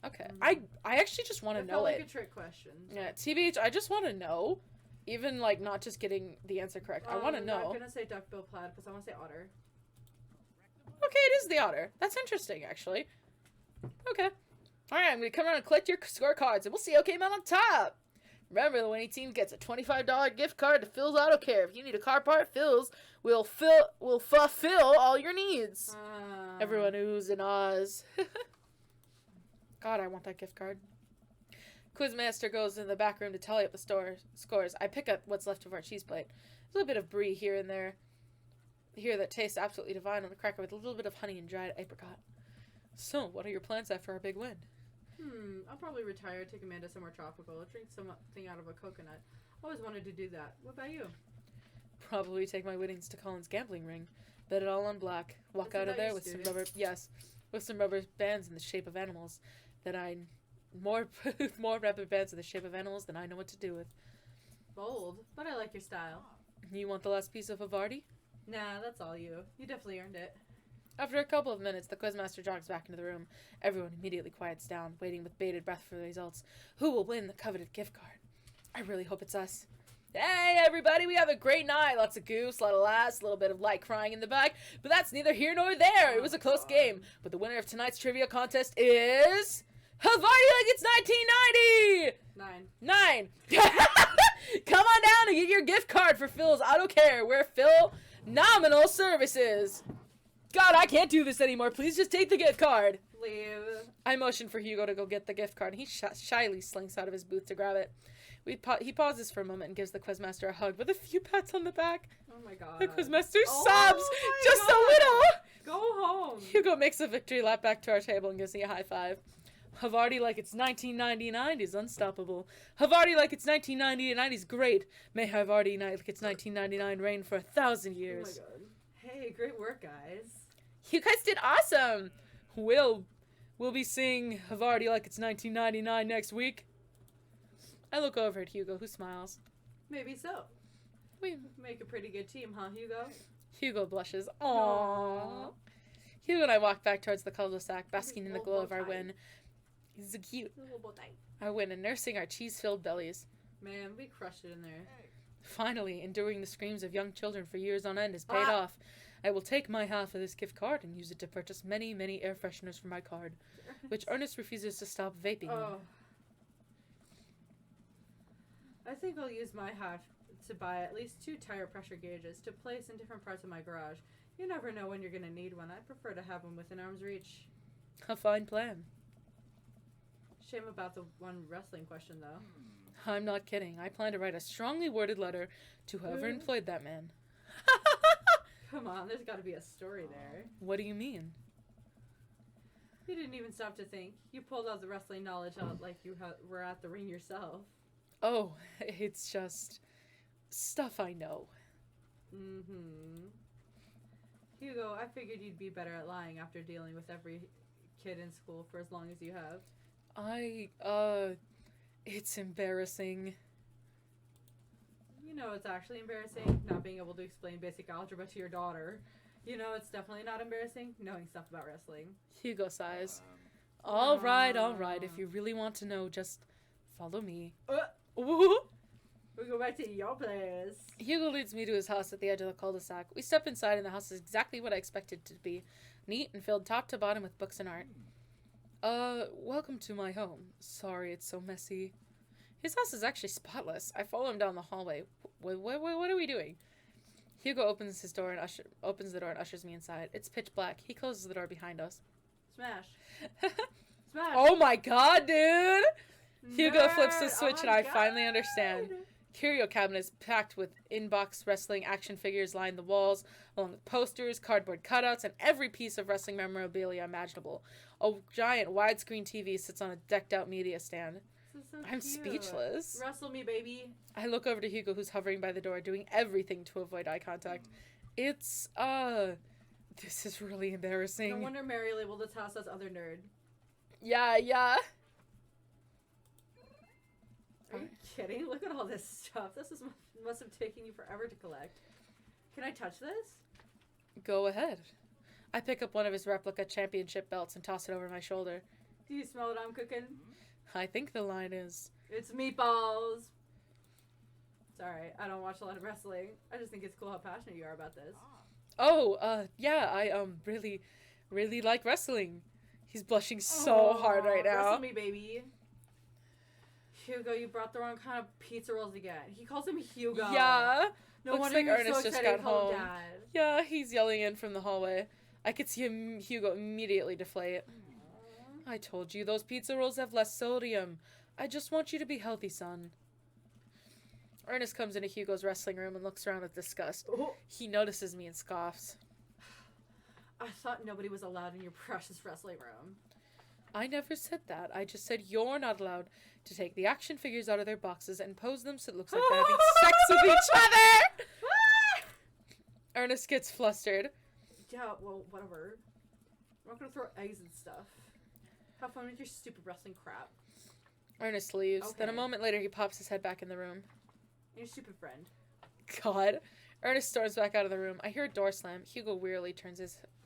god. Okay. I actually just want to know like it. a trick question. Yeah. TBH. I just want to know. Even like not just getting the answer correct. I want to know. I'm gonna say duckbill plaid because I want to say otter. Okay, it is the otter. That's interesting, actually. Okay. Alright, I'm going to come around and collect your scorecards, and we'll see who came out on top. Remember, the winning team gets a $25 gift card to Phil's Auto Care. If you need a car part, Phil's will fulfill all your needs. Everyone oohs and ahs. God, I want that gift card. Quizmaster goes in the back room to tally up the scores. I pick up what's left of our cheese plate. A little bit of brie here and there. Here that tastes absolutely divine on the cracker with a little bit of honey and dried apricot. So, what are your plans after our big win? I'll probably retire, take Amanda somewhere tropical, drink something out of a coconut. Always wanted to do that. What about you? Probably take my winnings to Colin's gambling ring. Bet it all on black. Walk out of there with some rubber bands in the shape of animals more rubber bands in the shape of animals than I know what to do with. Bold, but I like your style. You want the last piece of Havarti? Nah, that's all you. You definitely earned it. After a couple of minutes, the quizmaster jogs back into the room. Everyone immediately quiets down, waiting with bated breath for the results. Who will win the coveted gift card? I really hope it's us. Hey, everybody, we have a great night. Lots of goose, a lot of laughs, a little bit of light crying in the back. But that's neither here nor there. It was a close game. But the winner of tonight's trivia contest is... Havarti like it's 1990! 9. Come on down and get your gift card for Phil's Auto Care, where Phil nominal services. God, I can't do this anymore. Please just take the gift card. Leave. I motion for Hugo to go get the gift card, and he shyly slinks out of his booth to grab it. He pauses for a moment and gives the quizmaster a hug with a few pats on the back. Oh my god. The quizmaster sobs just god. a little. Go home. Hugo makes a victory lap back to our table and gives me a high five. Havarti like it's 1999 is unstoppable. Havarti like it's 1999 is great. May Havarti like it's 1999 reign for 1,000 years. Oh my god. Hey, great work, guys. You guys did awesome. We'll be seeing Havarti like it's 1999 next week. I look over at Hugo, who smiles. Maybe so. We make a pretty good team, huh, Hugo? Hugo blushes. Aww. Hugo and I walk back towards the cul-de-sac, basking in the glow of our win. He's so cute. Our win and nursing our cheese-filled bellies. Man, we crushed it in there. Finally, enduring the screams of young children for years on end has paid off. I will take my half of this gift card and use it to purchase many, many air fresheners for my card, which Ernest refuses to stop vaping. I think I'll use my half to buy at least 2 tire pressure gauges to place in different parts of my garage. You never know when you're going to need one. I prefer to have them within arm's reach. A fine plan. Shame about the one wrestling question, though. I'm not kidding. I plan to write a strongly worded letter to whoever employed that man. Come on, there's got to be a story there. What do you mean? You didn't even stop to think. You pulled out the wrestling knowledge out like you were at the ring yourself. Oh, it's just stuff I know. Mm-hmm. Hugo, I figured you'd be better at lying after dealing with every kid in school for as long as you have. It's embarrassing. You know it's actually embarrassing not being able to explain basic algebra to your daughter. You know it's definitely not embarrassing knowing stuff about wrestling. Hugo sighs. Um, All right. If you really want to know, just follow me. We go back to your place. Hugo leads me to his house at the edge of the cul-de-sac. We step inside and the house is exactly what I expected it to be. Neat and filled top to bottom with books and art. Welcome to my home. Sorry it's so messy. His house is actually spotless. I follow him down the hallway. What are we doing? Hugo opens the door and ushers me inside. It's pitch black. He closes the door behind us. Smash. Smash. Oh my god, dude! Hugo flips the Nerd. switch Oh and my I finally God. understand. Curio cabinets packed with in-box wrestling action figures line the walls, along with posters, cardboard cutouts, and every piece of wrestling memorabilia imaginable. A giant widescreen TV sits on a decked-out media stand. This is so I'm cute. speechless. Wrestle me, baby. I look over to Hugo, who's hovering by the door, doing everything to avoid eye contact. It's, this is really embarrassing. No wonder Mary labeled this house as other nerd. Yeah. Are you kidding? Look at all this stuff. Must have taken you forever to collect. Can I touch this? Go ahead. I pick up one of his replica championship belts and toss it over my shoulder. Do you smell what I'm cooking? I think the line is, It's meatballs. Sorry, I don't watch a lot of wrestling. I just think it's cool how passionate you are about this. yeah, I, really, really like wrestling. He's blushing so hard right now. Wrestle me, baby. Hugo, you brought the wrong kind of pizza rolls again. He calls him Hugo. Yeah. No Looks wonder like you're Ernest so just excited got to call him home. Dad. Yeah, he's yelling in from the hallway. I could see Hugo immediately deflate. I told you, those pizza rolls have less sodium. I just want you to be healthy, son. Ernest comes into Hugo's wrestling room and looks around with disgust. Oh, He notices me and scoffs. I thought nobody was allowed in your precious wrestling room. I never said that. I just said you're not allowed to take the action figures out of their boxes and pose them so it looks like they're having sex with each other! Ernest gets flustered. Yeah, well, whatever. I'm not gonna throw eggs and stuff. Have fun with your stupid wrestling crap. Ernest leaves. Then a Okay. moment later, he pops his head back in the room. And your stupid friend. God. Ernest storms back out of the room. I hear a door slam. Hugo wearily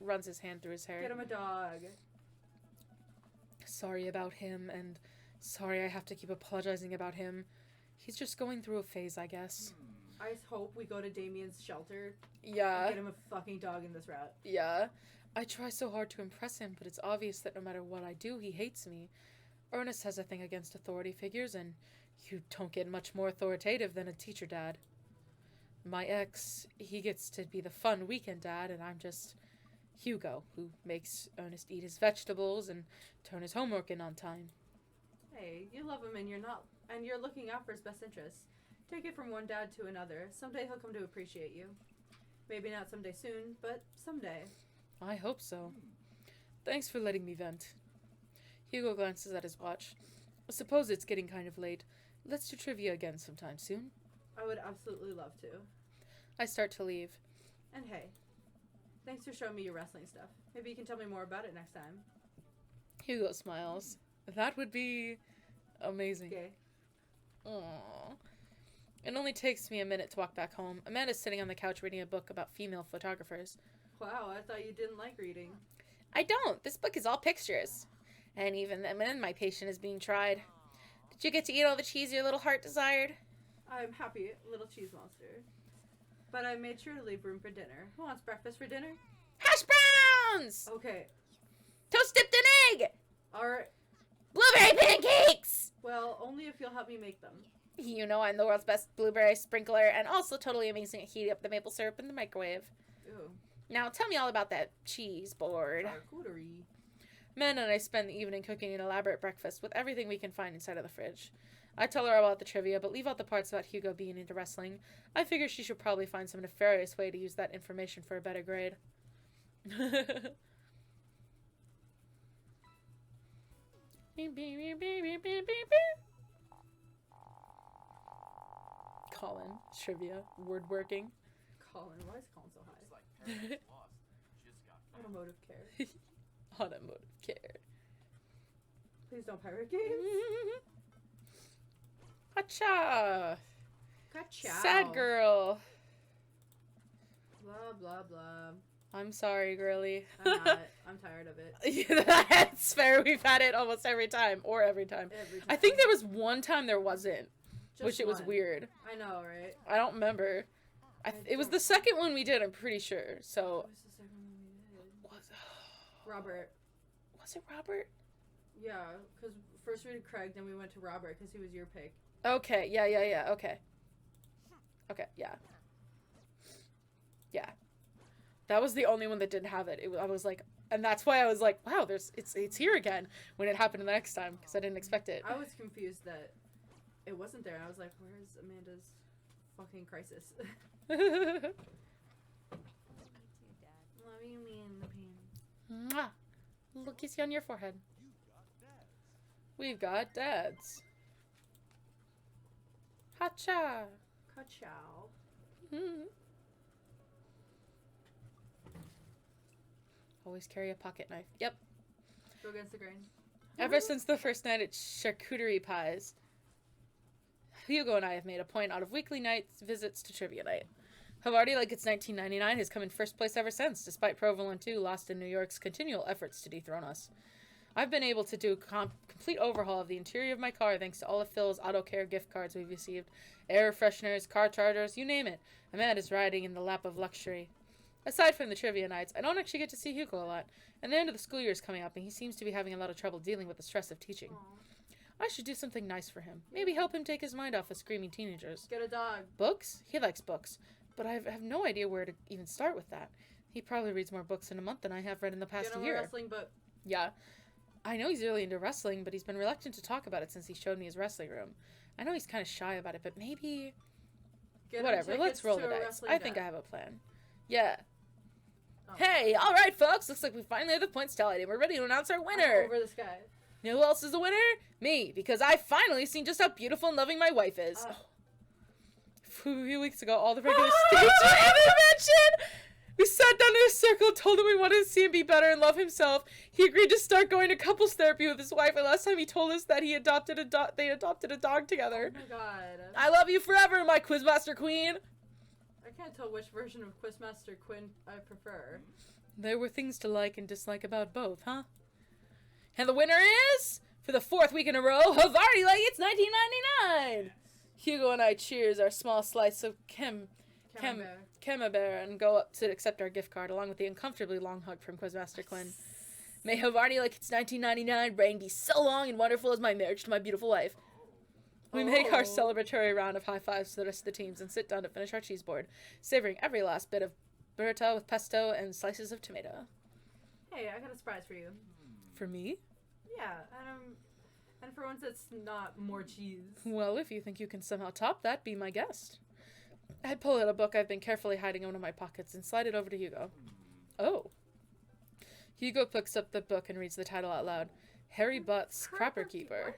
runs his hand through his hair. Get him a dog. Sorry about him, and sorry I have to keep apologizing about him. He's just going through a phase, I guess. I hope we go to Damien's shelter and Yeah. get him a fucking dog in this route. Yeah. I try so hard to impress him, but it's obvious that no matter what I do, he hates me. Ernest has a thing against authority figures, and you don't get much more authoritative than a teacher dad. My ex, he gets to be the fun weekend dad, and I'm just Hugo, who makes Ernest eat his vegetables and turn his homework in on time. Hey, you love him and you're looking out for his best interests. Take it from one dad to another. Someday he'll come to appreciate you. Maybe not someday soon, but someday. I hope so. Thanks for letting me vent. Hugo glances at his watch. I suppose it's getting kind of late. Let's do trivia again sometime soon. I would absolutely love to. I start to leave. And hey, thanks for showing me your wrestling stuff. Maybe you can tell me more about it next time. Hugo smiles. That would be amazing. Okay. Aww. It only takes me a minute to walk back home. Amanda's sitting on the couch reading a book about female photographers. Wow, I thought you didn't like reading. I don't. This book is all pictures. And even then, my patient is being tried. Did you get to eat all the cheese your little heart desired? I'm happy, little cheese monster. But I made sure to leave room for dinner. Who wants breakfast for dinner? Hash browns! Okay. Toast dipped in egg! Alright. Blueberry pancakes! Well, only if you'll help me make them. You know I'm the world's best blueberry sprinkler and also totally amazing at heating up the maple syrup in the microwave. Ew. Now tell me all about that cheese board. Charcuterie. Men and I spend the evening cooking an elaborate breakfast with everything we can find inside of the fridge. I tell her about the trivia, but leave out the parts about Hugo being into wrestling. I figure she should probably find some nefarious way to use that information for a better grade. Colin, trivia, word working. Colin, why is Colin so high? Looks like Paradise Lost. Just got found. Automotive care. Automotive care. Please don't pirate games. Hacha! Gotcha. Sad girl. Blah, blah, blah. I'm sorry, girly. I'm not. I'm tired of it. Yeah, that's fair. We've had it almost every time. Or every time. Every time. I think there was one time there wasn't. Just Which it was one. weird. I know, right? I don't remember. It was don't- the second one we did, I'm pretty sure. What So. was the second one we did? Was, Robert. was it Robert? Yeah, because first we did Craig, then we went to Robert because he was your pick. Okay, yeah, okay. Okay, yeah. Yeah. That was the only one that didn't have it. I was like, and that's why I was like, wow, it's here again when it happened the next time, because I didn't expect it. I was confused that it wasn't there. I was like, where's Amanda's fucking crisis? Love you, man, the pan. Mwah. Little kissy on your forehead. We've got dads. Hacha. Ka-chow. Always carry a pocket knife. Yep. Go against the grain. Ever since the first night at charcuterie pies, Hugo and I have made a point out of weekly nights visits to trivia night. Havarti, like it's 1999, has come in first place ever since, despite Provolone 2 lost in New York's continual efforts to dethrone us. I've been able to do a complete overhaul of the interior of my car thanks to all of Phil's auto care gift cards we've received. Air fresheners, car chargers, you name it. Amanda's riding in the lap of luxury. Aside from the trivia nights, I don't actually get to see Hugo a lot, and the end of the school year is coming up, and he seems to be having a lot of trouble dealing with the stress of teaching. Aw. I should do something nice for him. Maybe help him take his mind off of screaming teenagers. Get a dog. Books? He likes books, but I have no idea where to even start with that. He probably reads more books in a month than I have read in the past Get him a year. wrestling book. Yeah. I know he's really into wrestling, but he's been reluctant to talk about it since he showed me his wrestling room. I know he's kind of shy about it, but maybe... Get him Whatever, let's tickets roll to the a dice. wrestling I think I match. have a plan. Yeah. Oh. Hey, alright folks, looks like we finally have the points tallied and we're ready to announce our winner. Over the sky. You know who else is the winner? Me, because I finally seen just how beautiful and loving my wife is. Oh. A few weeks ago, all the regular states were in the mansion. We sat down in a circle, told him we wanted to see him be better and love himself. He agreed to start going to couples therapy with his wife, and last time he told us that they adopted a dog together. Oh my god. I love you forever, my Quizmaster Queen. I can't tell which version of Quizmaster Quinn I prefer. There were things to like and dislike about both, huh? And the winner is, for the fourth week in a row, Havarti like it's 1999. Hugo and I cheers our small slice of Camembert and go up to accept our gift card, along with the uncomfortably long hug from Quizmaster Quinn. May Havarti like it's 1999 reign be so long and wonderful as my marriage to my beautiful wife. We make our celebratory round of high fives to the rest of the teams and sit down to finish our cheese board, savoring every last bit of burrata with pesto and slices of tomato. Hey, I got a surprise for you. For me? Yeah, and for once it's not more cheese. Well, if you think you can somehow top that, be my guest. I pull out a book I've been carefully hiding in one of my pockets and slide it over to Hugo. Oh. Hugo picks up the book and reads the title out loud. Harry Butt's Crapper Keeper.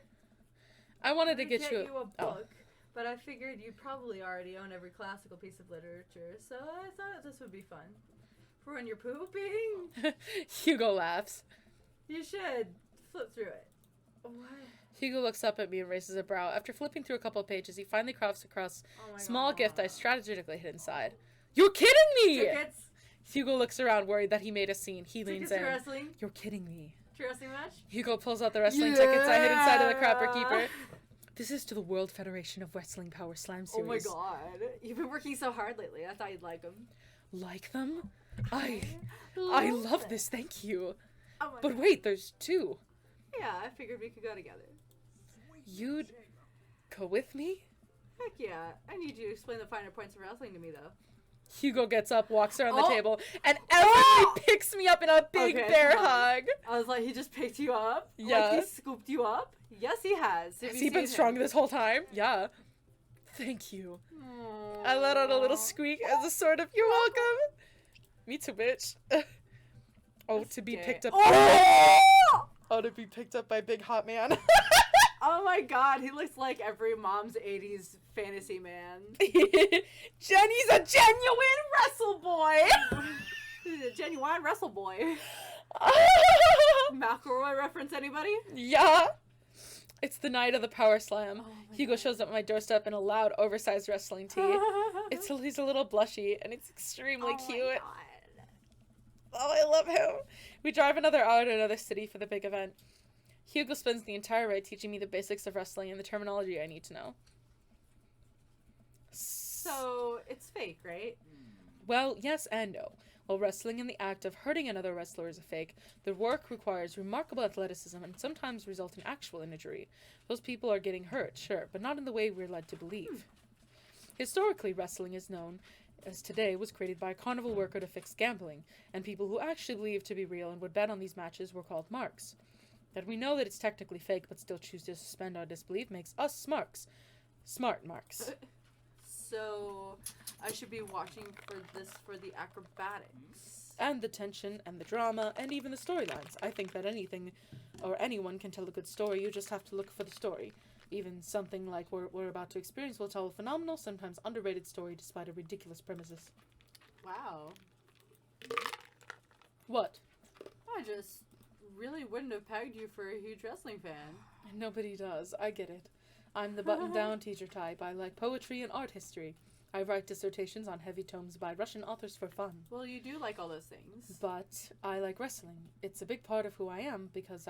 I wanted to get you a book, but I figured you probably already own every classical piece of literature, so I thought this would be fun. For when you're pooping, Hugo laughs. you should flip through it. What? Hugo looks up at me and raises a brow. After flipping through a couple of pages, he finally crosses across Oh my small God. gift I strategically hid inside. You're kidding me! Tickets? Hugo looks around, worried that he made a scene. He leans Tickets to in. wrestling? You're kidding me. To wrestling match? Hugo pulls out the wrestling tickets I hid inside of the Crapper Keeper. This is to the World Federation of Wrestling Power Slam Oh my Series. god. You've been working so hard lately. I thought you'd like them. Like them? I love it. this, thank you. Oh my But God. wait, there's two. Yeah, I figured we could go together. You'd go with me? Heck yeah. I need you to explain the finer points of wrestling to me, though. Hugo gets up, walks around the Oh. table, and everybody picks me up in a big Okay, bear come on. hug. I was like, he just picked you up? Yeah. Like he scooped you up? Yes, he has. Have Has you he been seen strong him? this whole time? Yeah. Thank you. Aww. I let out a little squeak as a sort of, you're welcome. Me too, bitch. Oh, to be Gay. picked up. Oh! Oh, to be picked up by big hot man. Oh my god, he looks like every mom's 80s fantasy man. Jenny's a genuine Wrestle boy! He's a genuine wrestle boy. McElroy reference, anybody? Yeah. It's the night of the Power Slam. Oh my Hugo God. shows up at my doorstep in a loud, oversized wrestling tee. He's a little blushy, and it's extremely Oh my cute. God. Oh, I love him. We drive another hour to another city for the big event. Hugo spends the entire ride teaching me the basics of wrestling and the terminology I need to know. So, it's fake, right? Well, yes and no. While wrestling in the act of hurting another wrestler is a fake, the work requires remarkable athleticism and sometimes result in actual injury. Those people are getting hurt, sure, but not in the way we're led to believe. Historically, wrestling is known as today was created by a carnival worker to fix gambling, and people who actually believed to be real and would bet on these matches were called marks. That we know that it's technically fake but still choose to suspend our disbelief makes us smarks. Smart marks. So, I should be watching for this for the acrobatics. And the tension and the drama and even the storylines. I think that anything or anyone can tell a good story, you just have to look for the story. Even something like we're about to experience will tell a phenomenal, sometimes underrated story despite a ridiculous premises. Wow. What? I just really wouldn't have pegged you for a huge wrestling fan. Nobody does. I get it. I'm the button-down teacher type. I like poetry and art history. I write dissertations on heavy tomes by Russian authors for fun. Well, you do like all those things. But I like wrestling. It's a big part of who I am because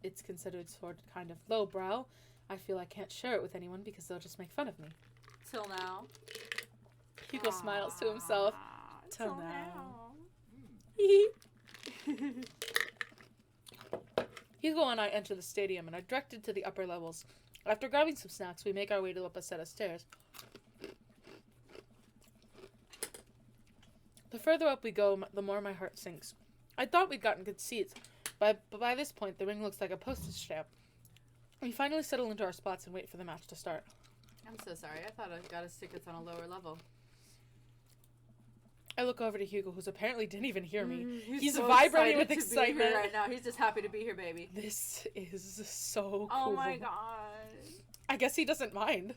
it's considered sort of kind of lowbrow. I feel I can't share it with anyone because they'll just make fun of me. Till now. Hugo smiles to himself. Till Till now. Hugo and I enter the stadium and are directed to the upper levels. After grabbing some snacks, we make our way to up a set of stairs. The further up we go, the more my heart sinks. I thought we'd gotten good seats, but by this point, the ring looks like a postage stamp. We finally settle into our spots and wait for the match to start. I'm so sorry. I thought I got us tickets on a lower level. I look over to Hugo, who's apparently didn't even hear me. He's so vibrating with excited to be here excitement. right now. He's just happy to be here, baby. This is so cool. Oh my god. I guess he doesn't mind.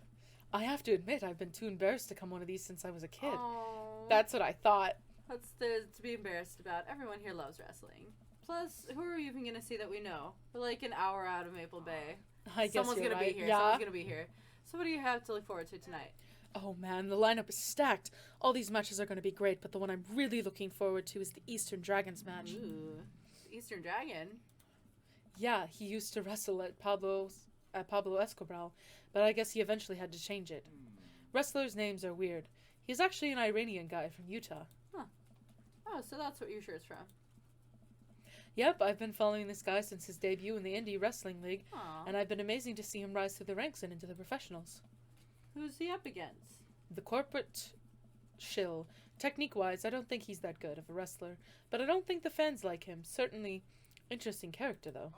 I have to admit, I've been too embarrassed to come one of these since I was a kid. Oh. That's what I thought. That's to be embarrassed about. Everyone here loves wrestling. Plus, who are we even gonna see that we know? We're like an hour out of Maple Bay. I guess Someone's you're gonna right. be here. Yeah. Someone's gonna be here. So what do you have to look forward to tonight? Oh man, the lineup is stacked. All these matches are going to be great, but the one I'm really looking forward to is the Eastern Dragons match. Ooh. Eastern Dragon. Yeah, he used to wrestle at Pablo Escobar, but I guess he eventually had to change it. Wrestlers' names are weird. He's actually an Iranian guy from Utah. Oh, so that's what your shirt's from. Yep, I've been following this guy since his debut in the Indie Wrestling League, Aw. and I've been amazing to see him rise through the ranks and into the professionals. Who's he up against? The corporate shill. Technique-wise, I don't think he's that good of a wrestler, but I don't think the fans like him. Certainly interesting character, though.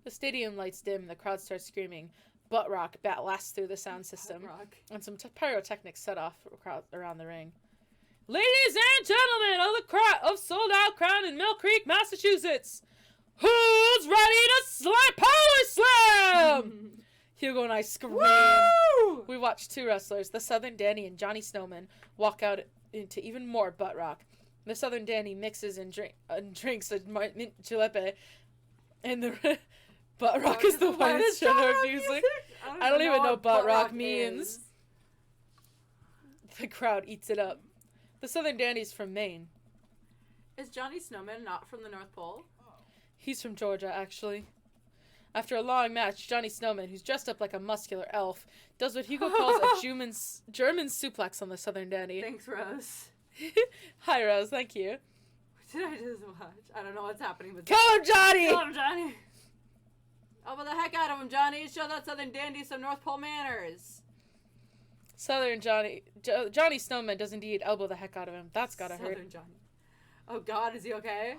The stadium lights dim and the crowd starts screaming. Butt rock blasts through the sound system, Rock. and some pyrotechnics set off around the ring. Ladies and gentlemen of sold-out crowd in Mill Creek, Massachusetts, who's ready to power slam? Hugo and I scream. Woo! We watch two wrestlers, the Southern Danny and Johnny Snowman, walk out into even more butt rock. The Southern Danny mixes and drinks a mint jalopy, and the butt rock is the whitest genre of music. I don't even know what butt rock means. is. The crowd eats it up. The Southern Danny's from Maine. Is Johnny Snowman not from the North Pole? He's from Georgia, actually. After a long match, Johnny Snowman, who's dressed up like a muscular elf, does what Hugo calls a German suplex on the Southern Danny. Thanks, Rose. Hi, Rose. Thank you. What did I just watch? I don't know what's happening with Kill him, Johnny! Kill him, Johnny! Elbow the heck out of him, Johnny. Show that Southern Dandy some North Pole manners. Southern Johnny Snowman does indeed elbow the heck out of him. That's gotta hurt. Southern Johnny. Oh God, is he okay?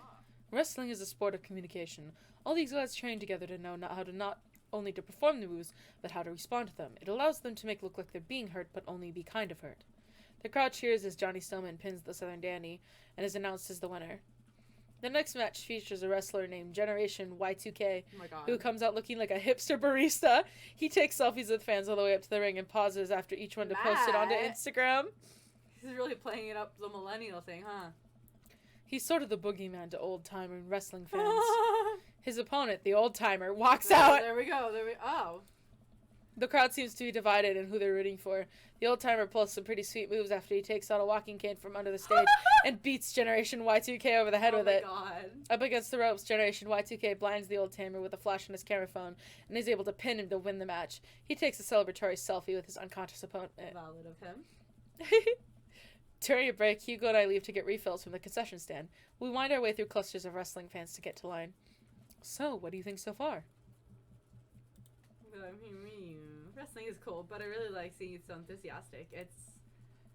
Wrestling is a sport of communication. All these guys train together to know how to not only to perform the moves, but how to respond to them. It allows them to make it look like they're being hurt, but only be kind of hurt. The crowd cheers as Johnny Snowman pins the Southern Dandy and is announced as the winner. The next match features a wrestler named Generation Y2K, Oh my god. who comes out looking like a hipster barista. He takes selfies with fans all the way up to the ring and pauses after each one to post it onto Matt. Instagram. He's really playing it up the millennial thing, huh? He's sort of the boogeyman to old-timer wrestling fans. His opponent, the old-timer, walks out. There we go. Oh. The crowd seems to be divided in who they're rooting for. The old-timer pulls some pretty sweet moves after he takes out a walking cane from under the stage and beats Generation Y2K over the head with it. Oh my god. Up against the ropes, Generation Y2K blinds the old-timer with a flash on his camera phone and is able to pin him to win the match. He takes a celebratory selfie with his unconscious opponent. Valid of him. During a break, Hugo and I leave to get refills from the concession stand. We wind our way through clusters of wrestling fans to get to line. So, what do you think so far? Wrestling is cool, but I really like seeing you so enthusiastic. It's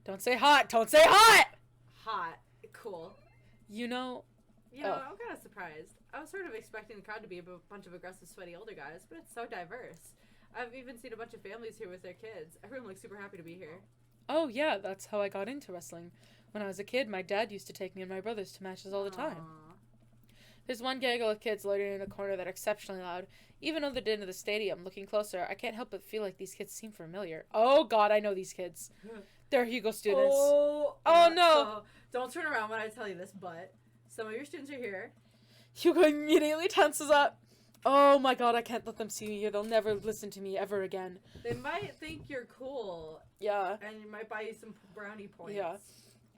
Don't say hot! Don't say hot! hot. Cool. You know... You know, I'm kind of surprised. I was sort of expecting the crowd to be a bunch of aggressive, sweaty older guys, but it's so diverse. I've even seen a bunch of families here with their kids. Everyone looks super happy to be here. Oh, yeah, that's how I got into wrestling. When I was a kid, my dad used to take me and my brothers to matches all the time. Aww. There's one gaggle of kids loitering in a corner that are exceptionally loud. Even though they're into the stadium, looking closer, I can't help but feel like these kids seem familiar. Oh, God, I know these kids. They're Hugo students. Oh no! So, don't turn around when I tell you this, but some of your students are here. Hugo immediately tenses up. Oh, my God, I can't let them see me here. They'll never listen to me ever again. They might think you're cool, Yeah. and you might buy you some brownie points. Yeah.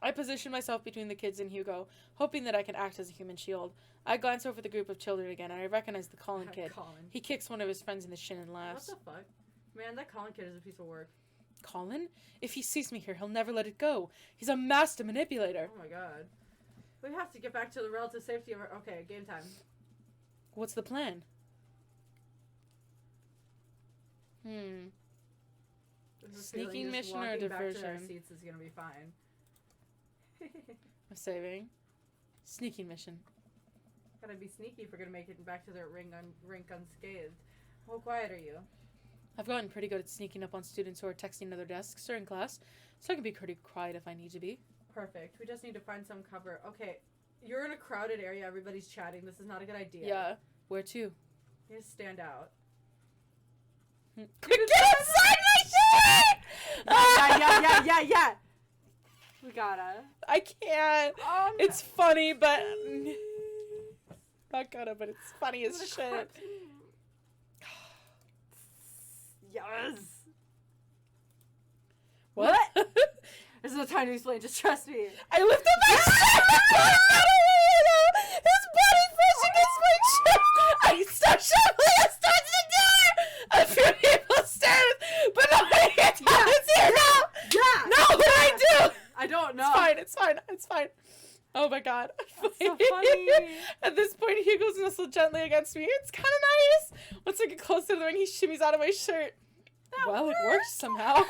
I position myself between the kids and Hugo, hoping that I can act as a human shield. I glance over the group of children again, and I recognize the Colin kid. Colin. He kicks one of his friends in the shin and What laughs. the fuck? Man, that Colin kid is a piece of work. Colin? If he sees me here, he'll never let it go. He's a master manipulator. Oh my god. We have to get back to the relative safety of our... Okay, game time. What's the plan? This is Sneaking feeling just mission or walking back to our diversion? seats is gonna be fine. I'm saving. Sneaking mission. Gotta be sneaky if we're gonna make it back to the rink unscathed. How quiet are you? I've gotten pretty good at sneaking up on students who are texting to their desks during class, so I can be pretty quiet if I need to be. Perfect. We just need to find some cover. Okay, you're in a crowded area. Everybody's chatting. This is not a good idea. Yeah. Where to? You just stand out. Get inside my shit! Yeah. We gotta. I can't. It's funny, but... Not gonna, but it's funny as shit. Yes. What? This is a time to explain. Just trust me. I lifted my shirt! His body pushed against my chest! I start shuffling and starts the door! A few people stared, but nobody can tell it's here now! Yeah. No, what do I do? I don't know. It's fine. Oh my god. That's so funny. At this point, Hugo's nestled gently against me. It's kind of nice. Once I get closer to the ring, he shimmies out of my shirt. Well, it works somehow.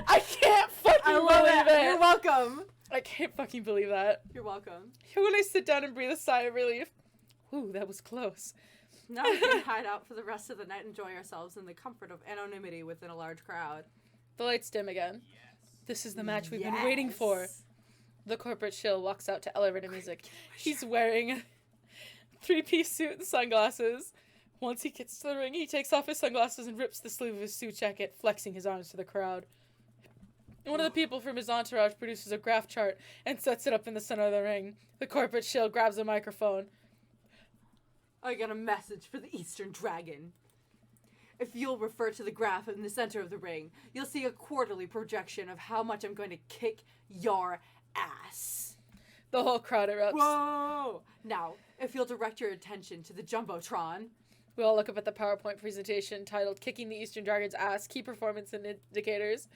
I can't fucking believe it. You're welcome. I can't fucking believe that. You're welcome. Hugo and I sit down and breathe a sigh of relief. Ooh, that was close. Now we can hide out for the rest of the night and enjoy ourselves in the comfort of anonymity within a large crowd. The lights dim again. This is the match we've been waiting for. The corporate shill walks out to elevator music. He's wearing a three-piece suit and sunglasses. Once he gets to the ring, he takes off his sunglasses and rips the sleeve of his suit jacket, flexing his arms to the crowd. One of the people from his entourage produces a graph chart and sets it up in the center of the ring. The corporate shill grabs a microphone. I got a message for the Eastern Dragon. If you'll refer to the graph in the center of the ring, you'll see a quarterly projection of how much I'm going to kick your ass. The whole crowd erupts. Whoa! Now, if you'll direct your attention to the Jumbotron. We all look up at the PowerPoint presentation titled Kicking the Eastern Dragon's Ass, Key Performance and Indicators.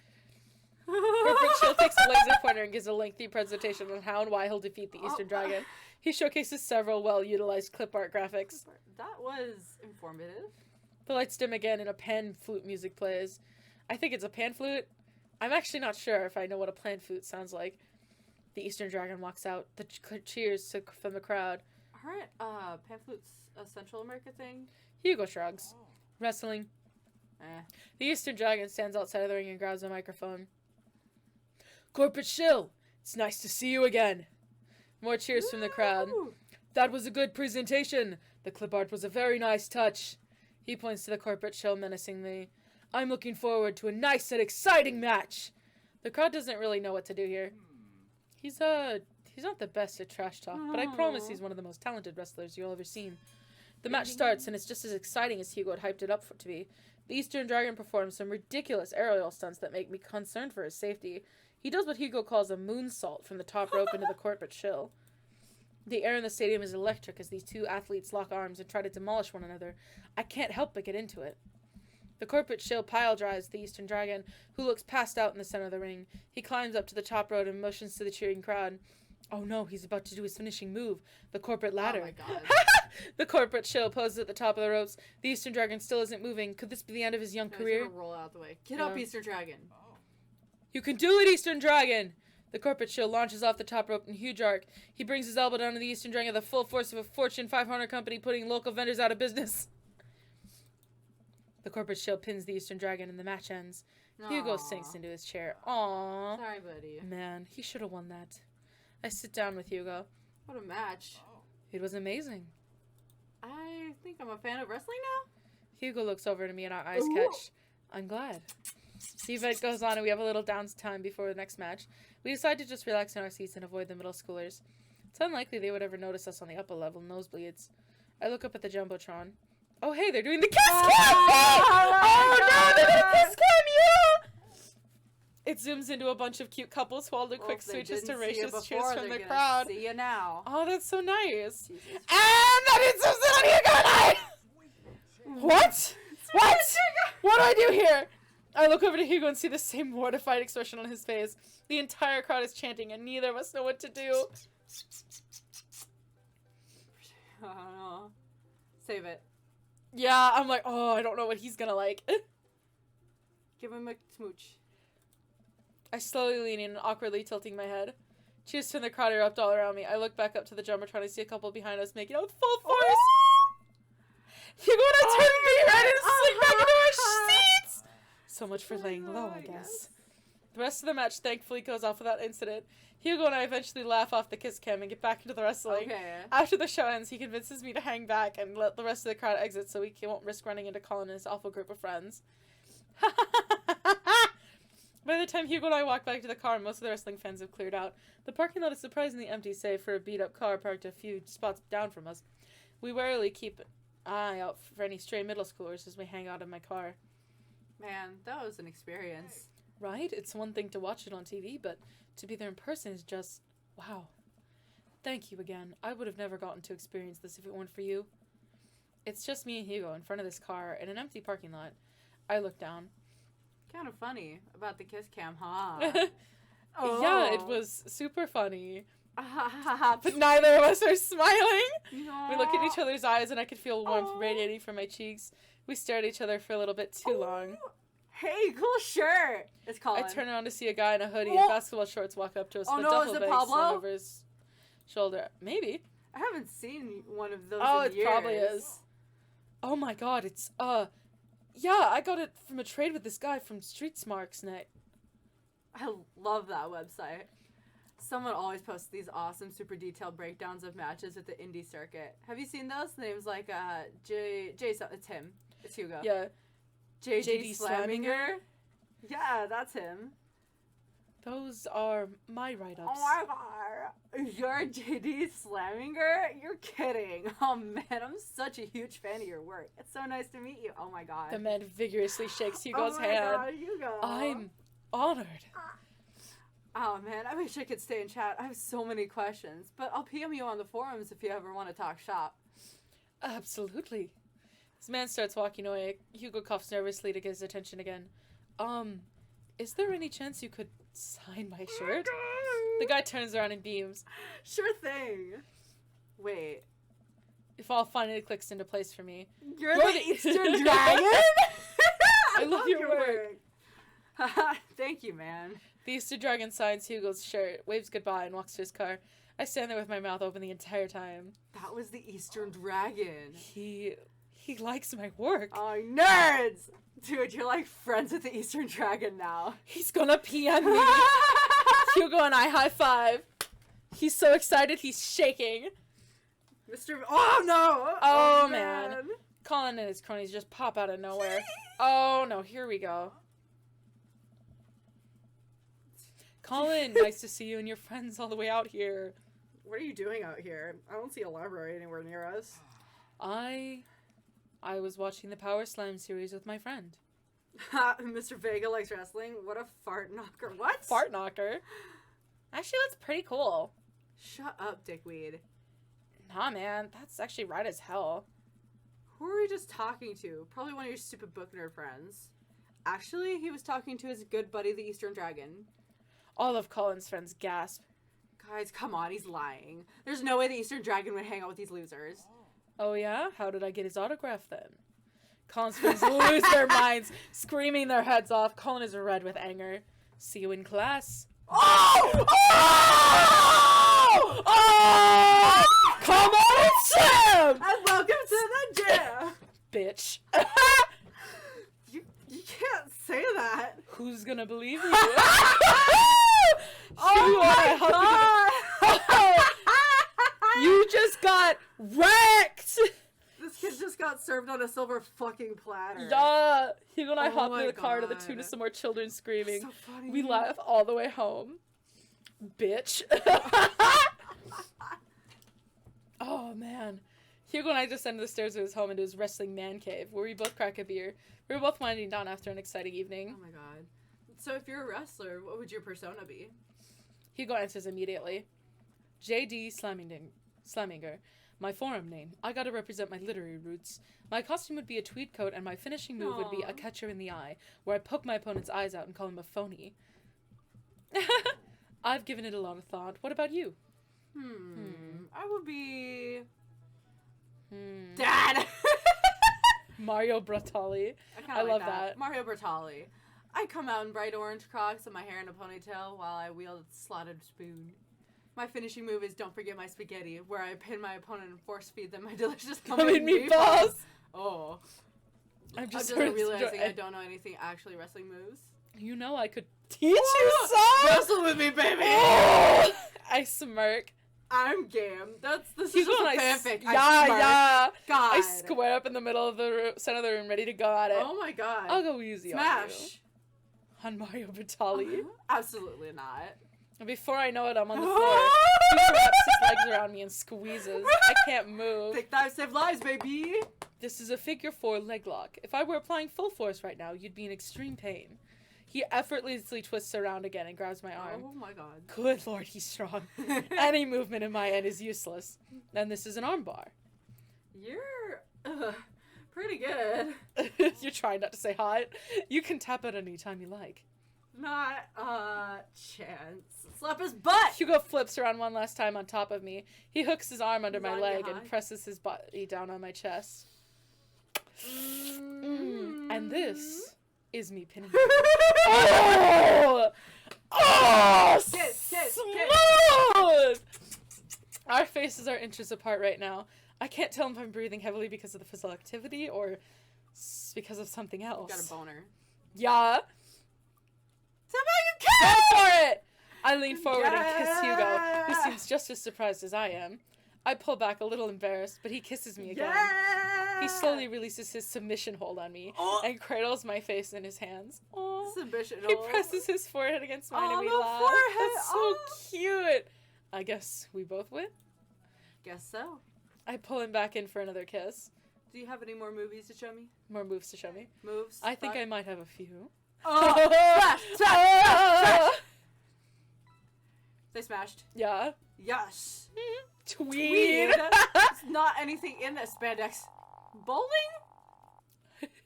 Corporate Shill takes a laser pointer and gives a lengthy presentation on how and why he'll defeat the Eastern Dragon. He showcases several well-utilized clip art graphics. That was informative. The lights dim again and a pan flute music plays. I think it's a pan flute. I'm actually not sure if I know what a pan flute sounds like. The Eastern Dragon walks out. The cheers from the crowd. Aren't pan flutes a Central America thing? Hugo shrugs. Wrestling. Eh. The Eastern Dragon stands outside of the ring and grabs a microphone. Corporate Shill, it's nice to see you again. More cheers from the crowd. Woo! That was a good presentation. The clip art was a very nice touch. He points to the corporate show menacingly. I'm looking forward to a nice and exciting match. The crowd doesn't really know what to do here. He's not the best at trash talk, but I promise he's one of the most talented wrestlers you'll ever seen. The match starts, and it's just as exciting as Hugo had hyped it up to be. The Eastern Dragon performs some ridiculous aerial stunts that make me concerned for his safety. He does what Hugo calls a moonsault from the top rope into the corporate shill. The air in the stadium is electric as these two athletes lock arms and try to demolish one another. I can't help but get into it. The corporate shill pile drives the Eastern Dragon, who looks passed out in the center of the ring. He climbs up to the top rope and motions to the cheering crowd. Oh no, he's about to do his finishing move, the corporate ladder. Oh my god. The corporate shill poses at the top of the ropes. The Eastern Dragon still isn't moving. Could this be the end of his young Guys, career? we're gonna roll out the way. Get up, Yeah. Eastern Dragon. Oh. You can do it, Eastern Dragon! The corporate shill launches off the top rope in a huge arc. He brings his elbow down to the Eastern Dragon with the full force of a Fortune 500 company putting local vendors out of business. The corporate shill pins the Eastern Dragon and the match ends. Hugo Aw. sinks into his chair. Aww. Sorry, buddy. Man, he should have won that. I sit down with Hugo. What a match. Oh. It was amazing. I think I'm a fan of wrestling now. Hugo looks over to me and our eyes Ooh. catch. I'm glad. The event goes on and we have a little downtime before the next match. We decide to just relax in our seats and avoid the middle schoolers. It's unlikely they would ever notice us on the upper level nosebleeds. I look up at the Jumbotron. Oh hey, they're doing the kiss cam! Oh no, they're doing the kiss cam, yeah! It zooms into a bunch of cute couples who all do quick Well, if they switches to didn't see you racist cheers before, from they're the gonna crowd. See you now. Oh, that's so nice. Jesus. And that is Susan on Hugo and I! What? What? What do I do here? I look over to Hugo and see the same mortified expression on his face. The entire crowd is chanting and neither of us know what to do. I don't know. Save it. Yeah, I'm like, oh, I don't know what he's gonna like. Give him a smooch. I slowly lean in, awkwardly tilting my head. Cheers to the crowd erupt all around me. I look back up to the Jumbotron and see a couple behind us making out with full force. Hugo and I turn me red and slink back into our seats! So much for laying low, I guess. The rest of the match thankfully goes off without incident. Hugo and I eventually laugh off the kiss cam and get back into the wrestling. Okay. After the show ends, he convinces me to hang back and let the rest of the crowd exit so we won't risk running into Colin and his awful group of friends. By the time Hugo and I walk back to the car, most of the wrestling fans have cleared out. The parking lot is surprisingly empty, save for a beat-up car parked a few spots down from us. We warily keep an eye out for any stray middle schoolers as we hang out in my car. Man, that was an experience. Right? It's one thing to watch it on TV, but to be there in person is just, wow. Thank you again. I would have never gotten to experience this if it weren't for you. It's just me and Hugo in front of this car in an empty parking lot. I look down. Kind of funny about the kiss cam, huh? Yeah, it was super funny. But But neither of us are smiling. no. We look at each other's eyes and I could feel warmth radiating from my cheeks. We stare at each other for a little bit too long. Hey, cool shirt. It's Colin. I turn around to see a guy in a hoodie Oh. and basketball shorts walk up to us Oh with no, a is duffel it bag Pablo? slung over his shoulder. Maybe. I haven't seen one of those Oh, in it years. probably is. Oh my god, it's, yeah, I got it from a trade with this guy from Street Smarks Net. I love that website. Someone always posts these awesome, super detailed breakdowns of matches at the indie circuit. Have you seen those? The name's like, it's him. It's Hugo. Yeah. JD JD Slaminger? Yeah, that's him. Those are my write-ups. Oh my god. You're JD Slaminger? You're kidding. Oh man, I'm such a huge fan of your work. It's so nice to meet you. Oh my god. The man vigorously shakes Hugo's oh my hand. god, Hugo. I'm honored. Oh man, I wish I could stay and chat. I have so many questions, but I'll PM you on the forums if you ever want to talk shop. Absolutely. This man starts walking away. Hugo coughs nervously to get his attention again. Is there any chance you could sign my shirt? The guy turns around and beams. Sure thing. Wait. It all finally clicks into place for me. You're You're the the- Eastern Dragon? I love your work. Thank you, man. The Easter Dragon signs Hugo's shirt, waves goodbye, and walks to his car. I stand there with my mouth open the entire time. That was the Eastern Dragon. He likes my work. Oh, nerds! Dude, you're like friends with the Eastern Dragon now. He's gonna PM me. Hugo and I high five. He's so excited, he's shaking. Mr. Oh no! Oh, man. Colin and his cronies just pop out of nowhere. Oh no, here we go. Colin, nice to see you and your friends all the way out here. What are you doing out here? I don't see a library anywhere near us. I was watching the Power Slam series with my friend. Mr. Vega likes wrestling. What a fart knocker. What? Fart knocker? Actually, that's pretty cool. Shut up, dickweed. Nah, man, that's actually right as hell. Who are we just talking to? Probably one of your stupid book nerd friends. Actually, he was talking to his good buddy, the Eastern Dragon. All of Colin's friends gasp. Guys, come on, he's lying. There's no way the Eastern Dragon would hang out with these losers. Oh yeah? How did I get his autograph then? Colin's friends lose their minds, screaming their heads off. Colin is red with anger. See you in class. Oh! Oh! Oh! Come on, Sam! And welcome to the gym! Bitch. You can't say that. Who's gonna believe you? Oh my god! You just got wrecked! This kid just got served on a silver fucking platter. Yeah! Hugo and I Oh hopped my in the car to the God. tune of some more children screaming. So funny. We laugh all the way home. Bitch. Oh, man. Hugo and I descended the stairs of his home into his wrestling man cave, where we both crack a beer. We were both winding down after an exciting evening. Oh my god. So if you're a wrestler, what would your persona be? Hugo answers immediately. J.D. Slaminger. My forum name. I gotta represent my literary roots. My costume would be a tweed coat, and my finishing move would be Aw. a catcher in the eye, where I poke my opponent's eyes out and call him a phony. I've given it a lot of thought. What about you? I would be... Hmm. Dad! Mario Bratali. I love that. Mario Bertali. I come out in bright orange Crocs and my hair in a ponytail while I wield a slotted spoon. My finishing move is don't forget my spaghetti, where I pin my opponent and force feed them my delicious Coming meatballs. Oh. I'm just realizing I don't know anything actually wrestling moves. You know I could teach you some. Wrestle with me, baby! Oh! I smirk. I'm game. This is Hugo just a and fanfic. Yeah. God. I square up in the middle of the center of the room, ready to go at it. Oh my god. I'll go easy Smash. on Mario Bratali. Absolutely not. And before I know it, I'm on the floor. He wraps his legs around me and squeezes. I can't move. Take that, save lives, baby. This is a figure 4 leg lock. If I were applying full force right now, you'd be in extreme pain. He effortlessly twists around again and grabs my arm. Oh my god. Good lord, he's strong. Any movement in my end is useless. And this is an arm bar. You're pretty good. You're trying not to say hot. You can tap it any time you like. Not a chance. Slap his butt! Hugo flips around one last time on top of me. He hooks his arm under He's my on leg you, and huh? presses his body down on my chest. And this is me pinning him. Oh! Oh! Kiss, kiss, Smooth! Our faces are inches apart right now. I can't tell if I'm breathing heavily because of the physical activity or because of something else. Got a boner. Yeah. Go for it! I lean forward and kiss Hugo, who seems just as surprised as I am. I pull back a little embarrassed, but he kisses me again. Yeah! He slowly releases his submission hold on me and cradles my face in his hands. Aww. Submission He hold. presses his forehead against mine and Oh, we the laugh. forehead. That's so Oh. cute. I guess we both win. Guess so. I pull him back in for another kiss. Do you have any more movies to show me? More moves to show me. Moves? I think Fuck. I might have a few. Oh! Smash! Smash! Smash! Smash! They smashed. Yeah. Yes. Tweed. There's not anything in this spandex. Bowling?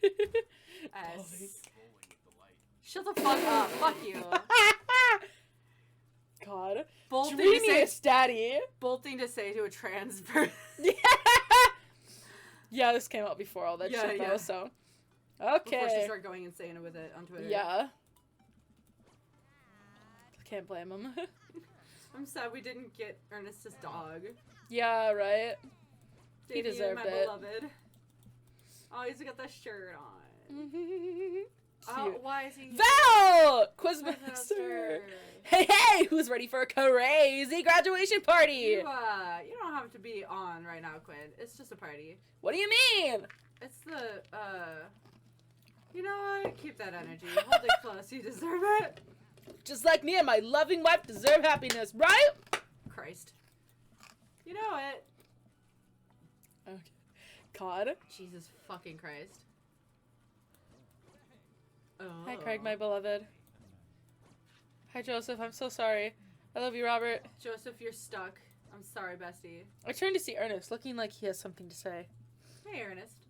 Bowling. Shut the fuck up. Fuck you. God. Bold thing to say, Dreamiest daddy. bold thing to say to a trans person. Yeah, this came out before all that Yeah, shit though, yeah. so. Before she Okay. started going insane with it on Twitter. Yeah. Can't blame him. I'm sad we didn't get Ernest's dog. Yeah, right? He Damien, deserved my it. beloved. Oh, he's got that shirt on. Cute. Why is he? Val! Quizmaster! Quizmaster. Hey, who's ready for a crazy graduation party? You don't have to be on right now, Quinn. It's just a party. What do you mean? It's the, you know what? Keep that energy. Hold it close. You deserve it. Just like me and my loving wife deserve happiness, right? Christ. You know it. Okay. God. Jesus fucking Christ. Oh. Hi, Craig, my beloved. Hi, Joseph. I'm so sorry. I love you, Robert. Joseph, you're stuck. I'm sorry, bestie. I turned to see Ernest, looking like he has something to say. Hey, Ernest.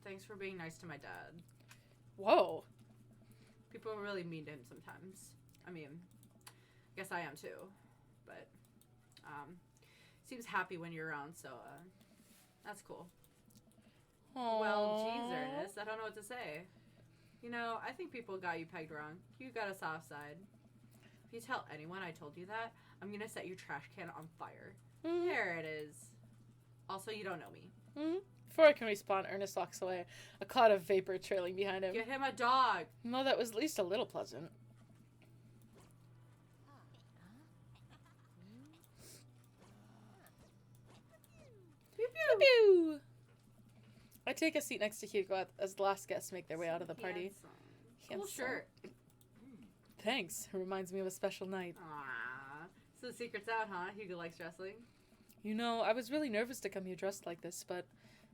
Thanks for being nice to my dad. Whoa. People are really mean to him sometimes. I mean, I guess I am too. But, seems happy when you're around, so, that's cool. Aww. Well, geez, Ernest, I don't know what to say. You know, I think people got you pegged wrong. You got a soft side. If you tell anyone I told you that, I'm gonna set your trash can on fire. Mm-hmm. There it is. Also, you don't know me. Mm-hmm. Before I can respond, Ernest walks away, a cloud of vapor trailing behind him. Get him a dog. No, that was at least a little pleasant. Pew Pew pew! I take a seat next to Hugo as the last guests make their way out of the party. Cool Handsome. shirt. Thanks. It reminds me of a special night. Aww. So the secret's out, huh? Hugo likes wrestling. You know, I was really nervous to come here dressed like this, but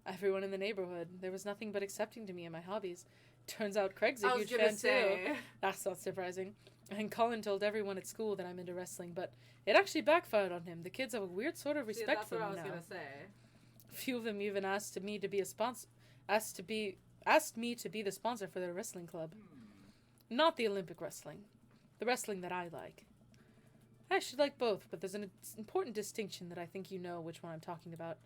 everyone in the neighborhood, there was nothing but accepting to me and my hobbies. Turns out Craig's a huge fan too. That's not surprising. And Colin told everyone at school that I'm into wrestling, but it actually backfired on him. The kids have a weird sort of respect for me now. That's what I was gonna say. Few of them even asked me to be the sponsor for their wrestling club. Not the Olympic wrestling. The wrestling that I like. I should like both, but there's an important distinction that I think you know which one I'm talking about.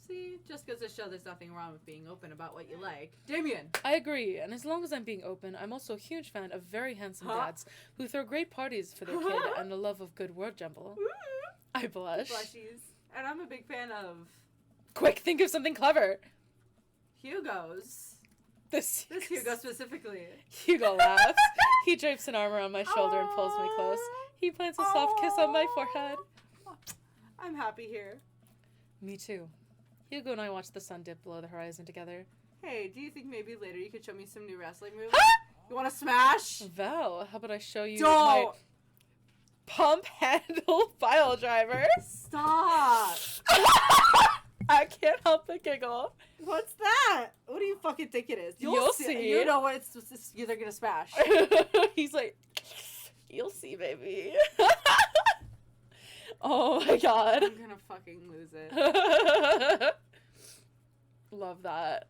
See, just goes to show there's nothing wrong with being open about what you like. Damien! I agree, and as long as I'm being open, I'm also a huge fan of very handsome dads who throw great parties for their kid and the love of good word jumble. I blush. Blushies. And I'm a big fan of... Quick, think of something clever! Hugo's. This Hugo specifically. Hugo laughs. He drapes an arm around my shoulder and pulls me close. He plants a soft kiss on my forehead. I'm happy here. Me too. Hugo and I watch the sun dip below the horizon together. Hey, do you think maybe later you could show me some new wrestling moves? You want to smash? Val, how about I show you Don't! my pump handle file driver? Stop! I can't help but giggle. What's that? What do you fucking think it is? You'll see. You know what it's they're gonna smash. He's like, you'll see, baby. Oh my god. I'm gonna fucking lose it. Love that.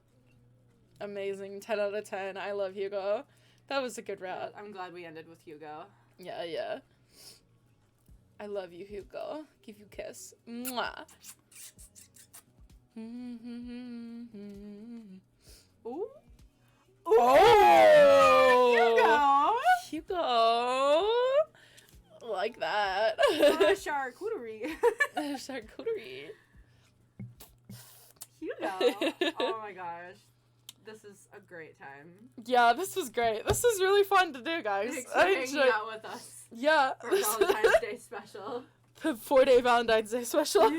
Amazing. 10 out of 10. I love Hugo. That was a good route. I'm glad we ended with Hugo. Yeah, yeah. I love you, Hugo. Give you a kiss. Mwah. Ooh. Oh! Hugo! Hugo! Like that. Charcuterie. Charcuterie. Hugo. Oh my gosh. This is a great time. Yeah, this was great. This was really fun to do, guys. Thanks for hanging out with us. Yeah. For Valentine's Day special. The 4-day Valentine's Day special.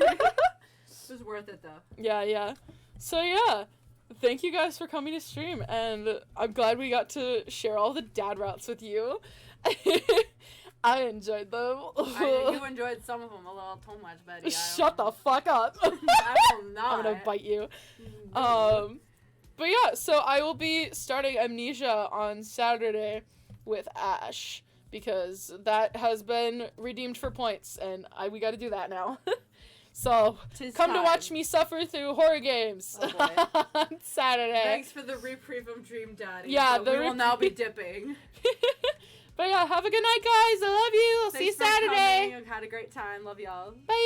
It was worth it, though. Yeah, yeah. So, yeah. Thank you guys for coming to stream, and I'm glad we got to share all the dad routes with you. I enjoyed them. You enjoyed some of them a little too much, Betty. Shut the fuck up. I will not. I'm gonna bite you. But yeah, so I will be starting Amnesia on Saturday with Ash, because that has been redeemed for points, and we gotta do that now. So, come to watch me suffer through horror games on Saturday. Thanks for the reprieve of Dream Daddy. Yeah, we will now be dipping. But yeah, have a good night, guys. I love you. I'll see you Saturday. I've had a great time. Love y'all. Bye.